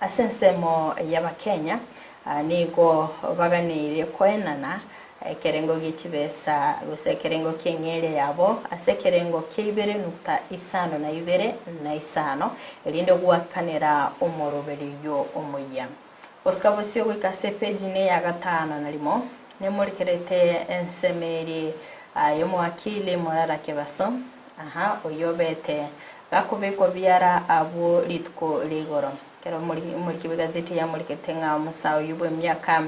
asensemo y'Abakenya nigo baganire kwenana kerengo gikibesa gose kerengo kengere yabo asekerengo kibere nukta isano na ibere na isano elinde guakanira umoroberiyo umuya Oscar Bosio wikase page ne ya 5 nalimo ne murikerete ensemeri yo mwakili morara kebaso oyobete gakubeko byara abo litko ligoro kero muri kibigazeti ya murikete nga musawo yubwe myaka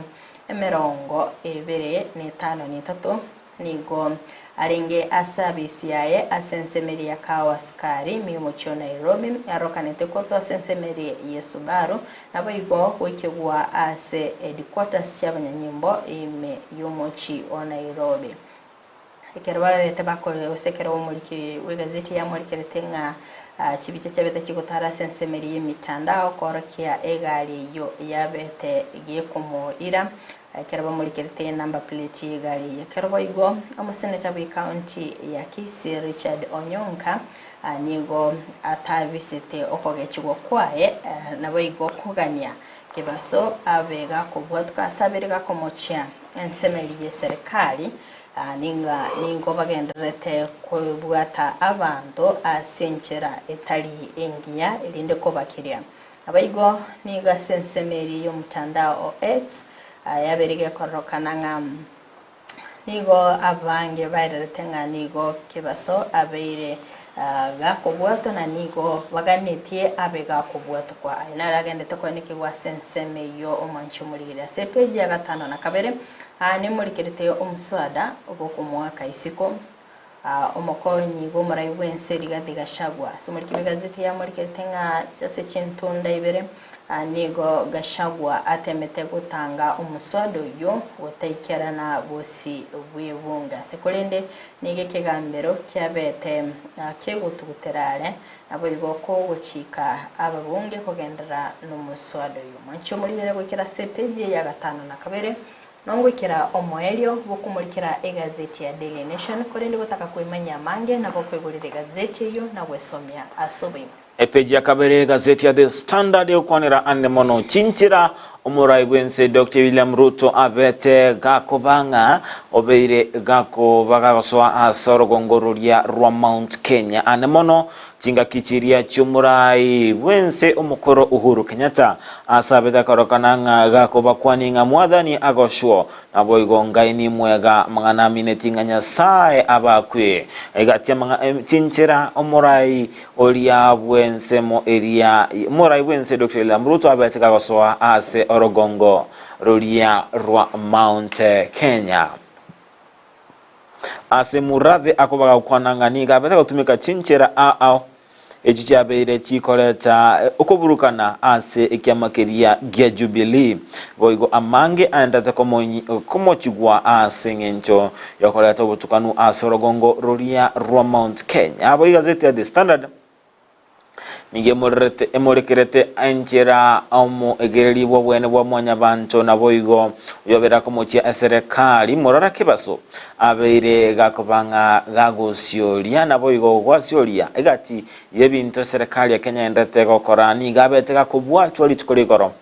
emerongo ebere n'etano n'etatu nigo arenge asabisi yaye asensemeri ya kawa sukari mimucho Nairobi arokanete koto asensemeri yesubaru nabo igo wikegwa ase headquarters y'abanyanyimbo ime yumochi o Nairobi ikerwa tabako osekero umuriki wegazeti ya murikete nga chibiche chabete chigotara sensemeri y'emitandao korokia egari yo yabete giyekumurira keraba muri kerete number plate gari keraba igo amuseneta bwi county ya Kisii Richard Onyonka nigo atavisite okogechigwa kwaye nabo igo kugania kibaso abega kubwatwa sabirega komochya ensemeli ye serikali ningo bagenderete kubwata abantu asenchera etali engia irinde ko bakiria abayigo niga sensemeri yo mutandao X yaberige korokana ngam nigo abange bairete nga nigo kibaso abeire gakobwato na nigo baganitie abega kobwato kwa inaragendete ko nikigwa senseme yo omancho murira sepeji ya 5 na kabere ni murikerete omuswada obokumwaka isiko omukonyi gomurayi wenseri gadigashagwa so muri kibigazeti ya murikerete nga cyase cintunda ibere nigo gashagwa atemete gutanga umuswado yo wotaikerana bosi bwebunga sekolende nige kegambero kyabete kegutuguterare abo igoko gucika ababunge kugendera n'umuswado yo mancho muri rero gukira sepeji ya 5 na kabere nongwikira omoelio bokumurikira egazeti ya Daily Nation kolende gutaka kuimanya mange nabo kwegurira gazeti yo na wesomya asobe epeji ya kabere gazeti ya The Standard yokwanira ane mono chinchira omurai bwense Dr. William Ruto abete gakobanga obeire gako bagagoswa asorogongororia rwa Mount Kenya anemono tinga kichiria cyumurai bwense omukoro Uhuru Kenyatta asabeta korokananga gakoba kwaninga mwathani agoshwo nabo igongaini mwega mangana minetinga nyasaye abakwe egatia manga tinchera omurai olia bwense mo eria murai bwense Dr. William Ruto abete gagoswa ase orogongo rolia rwa Mount Kenya ase murathe akobaga kwananganiga abete gutumika chinchera echichabeire chikoreta okuburukana ase ekiamakeria gia Jubilee boigo amange andate komochigwa ase ngencho yokoreta obutukanu asorogongo rolia rwa Mount Kenya abo igazeti ya The Standard nige emorekerete anjera omo egereri bwo bwene bwa mwanya bancho na boigo yobera komochia serikali morara kibaso abeire gakobanga gagosyoria na boigo gwasyoria egati yebinto serikali ya Kenya endete gokora ni gabete gakobwatwa litukoligoro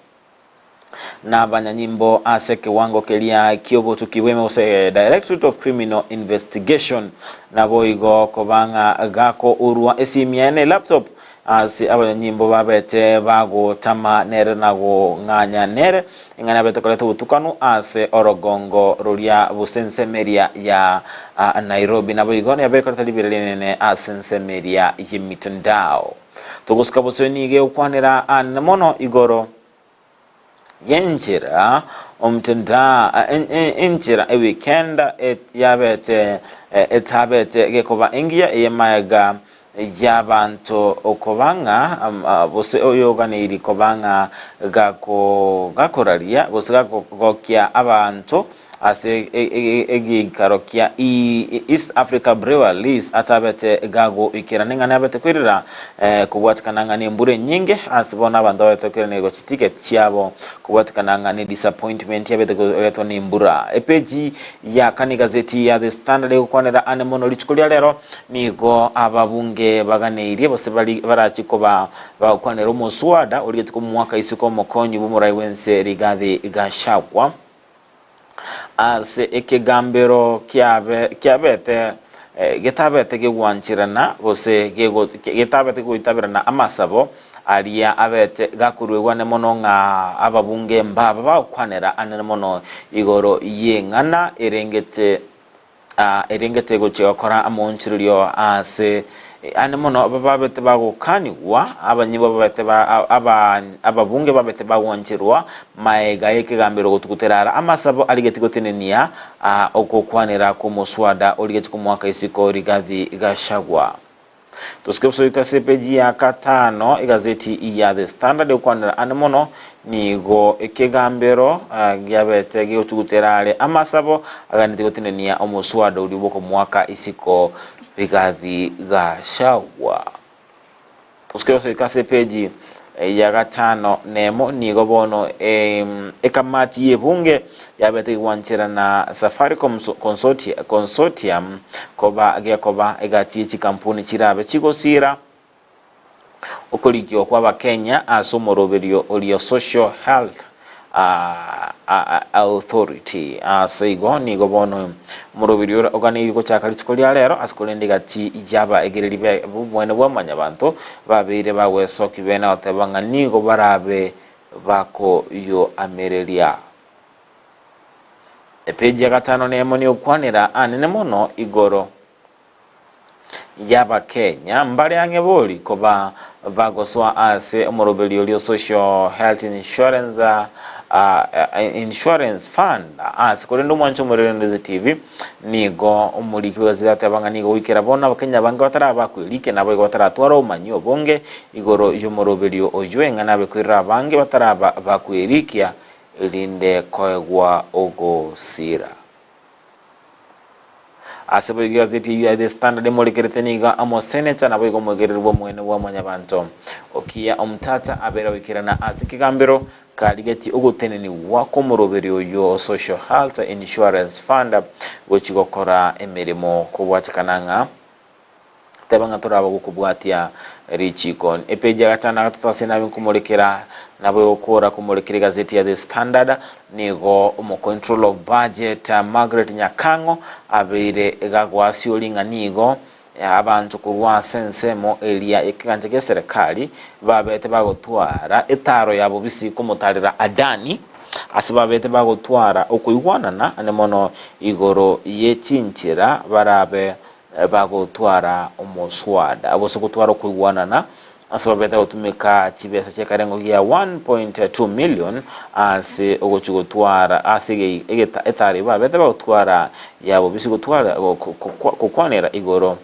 na banyanyimbo ase kiwango kelia kiobotu kiweme use Directorate of Criminal Investigation na boigo kobanga gako urwa esimiane laptop asi abanyimbo babete bago tama nere nago nganya nere ingana bete koleta utukanu ase orogongo rolia busensemeria ya Nairobi na boigone ya bekoleta libirelene asensemeria yimitandao tuguska bosonige ukwanira anemono igoro yenjira omtenda enjira e weekend yabete etabete gekoba ingia yemaga yabantu okobanga bose oyoganiri kobanga gakoraria bose gakokia abantu ase egikarokia East Africa Breweries atabete gago ikiranenga nabete kwirira kubwatikananga ni mbure nyinge asibona abantu batekere go ticket cyabo kubwatikananga ni disappointment yabete go ni mbura epeji ya kani gazeti ya The Standard ukwanera anemono lichikulia lero nigo ababunge baganeirie bose barachikoba bakwanera umuswada uligetiko mu mwaka isiko mokonyi bumurai wense Rigathi Gachagua ase ekegambero kiabete getabete gegwanchirana bose getabete guitabirana amasabo alia abete gakurwegwa nemono nga ababunge mbaba bakwanera anemono igoro yengana erengete gochokora amonchirio ase anemono babete bagukaniwa abanyibo babete ababunge babete bagwanchirwa maega ekegambero gutukuterara amasabo aligeti gotenenia okokwanira ku muswada oligeti ku mwaka isiko Rigathi Gachagua tuskepso ikasepeji ya katano igazeti ya The Standard ukwanira anemono nigo ekegambero gyabete gotukuterare amasabo aganiti gotenenia omuswada ulibo ku mwaka isiko Rigathi Gachagua tuskepso ikasepeji ya gatano nemo nigo bono ekamati yebunge yabete gwanchira na Safaricom consortium koba egati chikampuni chirabe chigosira okolikyo kwa bakenya asomoroberio olio social health authority seigo nigo bono muroberio ogani ko chakalitikolia lero asikolendigati ijaba egereri bwene bwamanya bantu babire bawesoki bena otebanga nigo barabe bako yo amerelia epeji ya gatano nemo ni okwanira anene mono igoro yaba Kenya mbale yange boli koba bagoswa ase omoroberio lio social health insurance fund asikorendo mwancho murendo TV nigo omuliki wazirate banga nigo wikera bona bakenya banga batara bakwirike nabo batara twaro manyo bonge igoro yomoroberio oywenga nabe kwira bange batara bakwirikia elinde koegwa ogo sira asebo igazeti ya The Standard molekereteniga amo senator nabo igomogererwa mwene wa mwanyabanto okia omtata abera wikirana asikigambero kaligeti ogoteneni wako muroberio yo social health insurance fund gochigokora emirimo kubwatikananga tebanga turaba gukubwatia richikon epeji gatana gatotose nabi kumurikira nabo ukora kumurikira gazeti ya The Standard nigo umu control of budget Margaret Nyakango abire gagwasi olinga nigo abantu kurwa sensemo elia ekiganje ge serikali babete bagotwara etaro yabo bisi kumutarira Adani asibabete bagotwara okuywanana anemono igoro yechinchira barabe bagotwara umuswada abose gutwara okuywanana asibabete gutumika chibesa chekarengo ya 1.2 million ase ogochugotwara asige etari babete bagotwara yabo bisi gutwara kukwanira igoro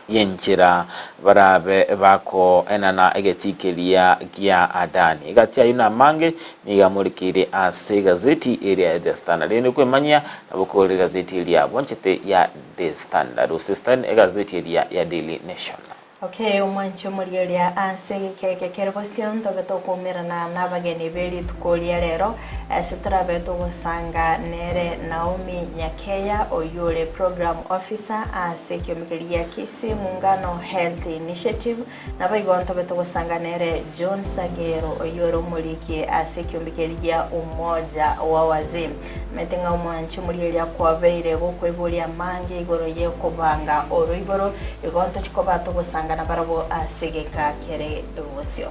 yenchira barabe bako enana egetikelia gia Adani igatia ina mange nigamurikire ase gazeti area ya The Standard ni kwemanya nabukore gazeti area bonchete ya The Standard usistan gazeti area ya Daily Nation. Okay, umwancho muriria ase keke kerbosion togeto kumirana nabageni beli tukolia rero asitarabe tugusanga nere Naomi Nyakeya oyure program officer ase kyomikiria kisi muungano health initiative nabaigonto betugusanga nere John Sagero oyure umuliki ase kyomikiria umoja wa wazee metinga umwancho muriria kwabeire gukweburia mange igoro ye kubanga oroiboro igonto chikoba tugusanga na barabo asegeka kere ubusyo.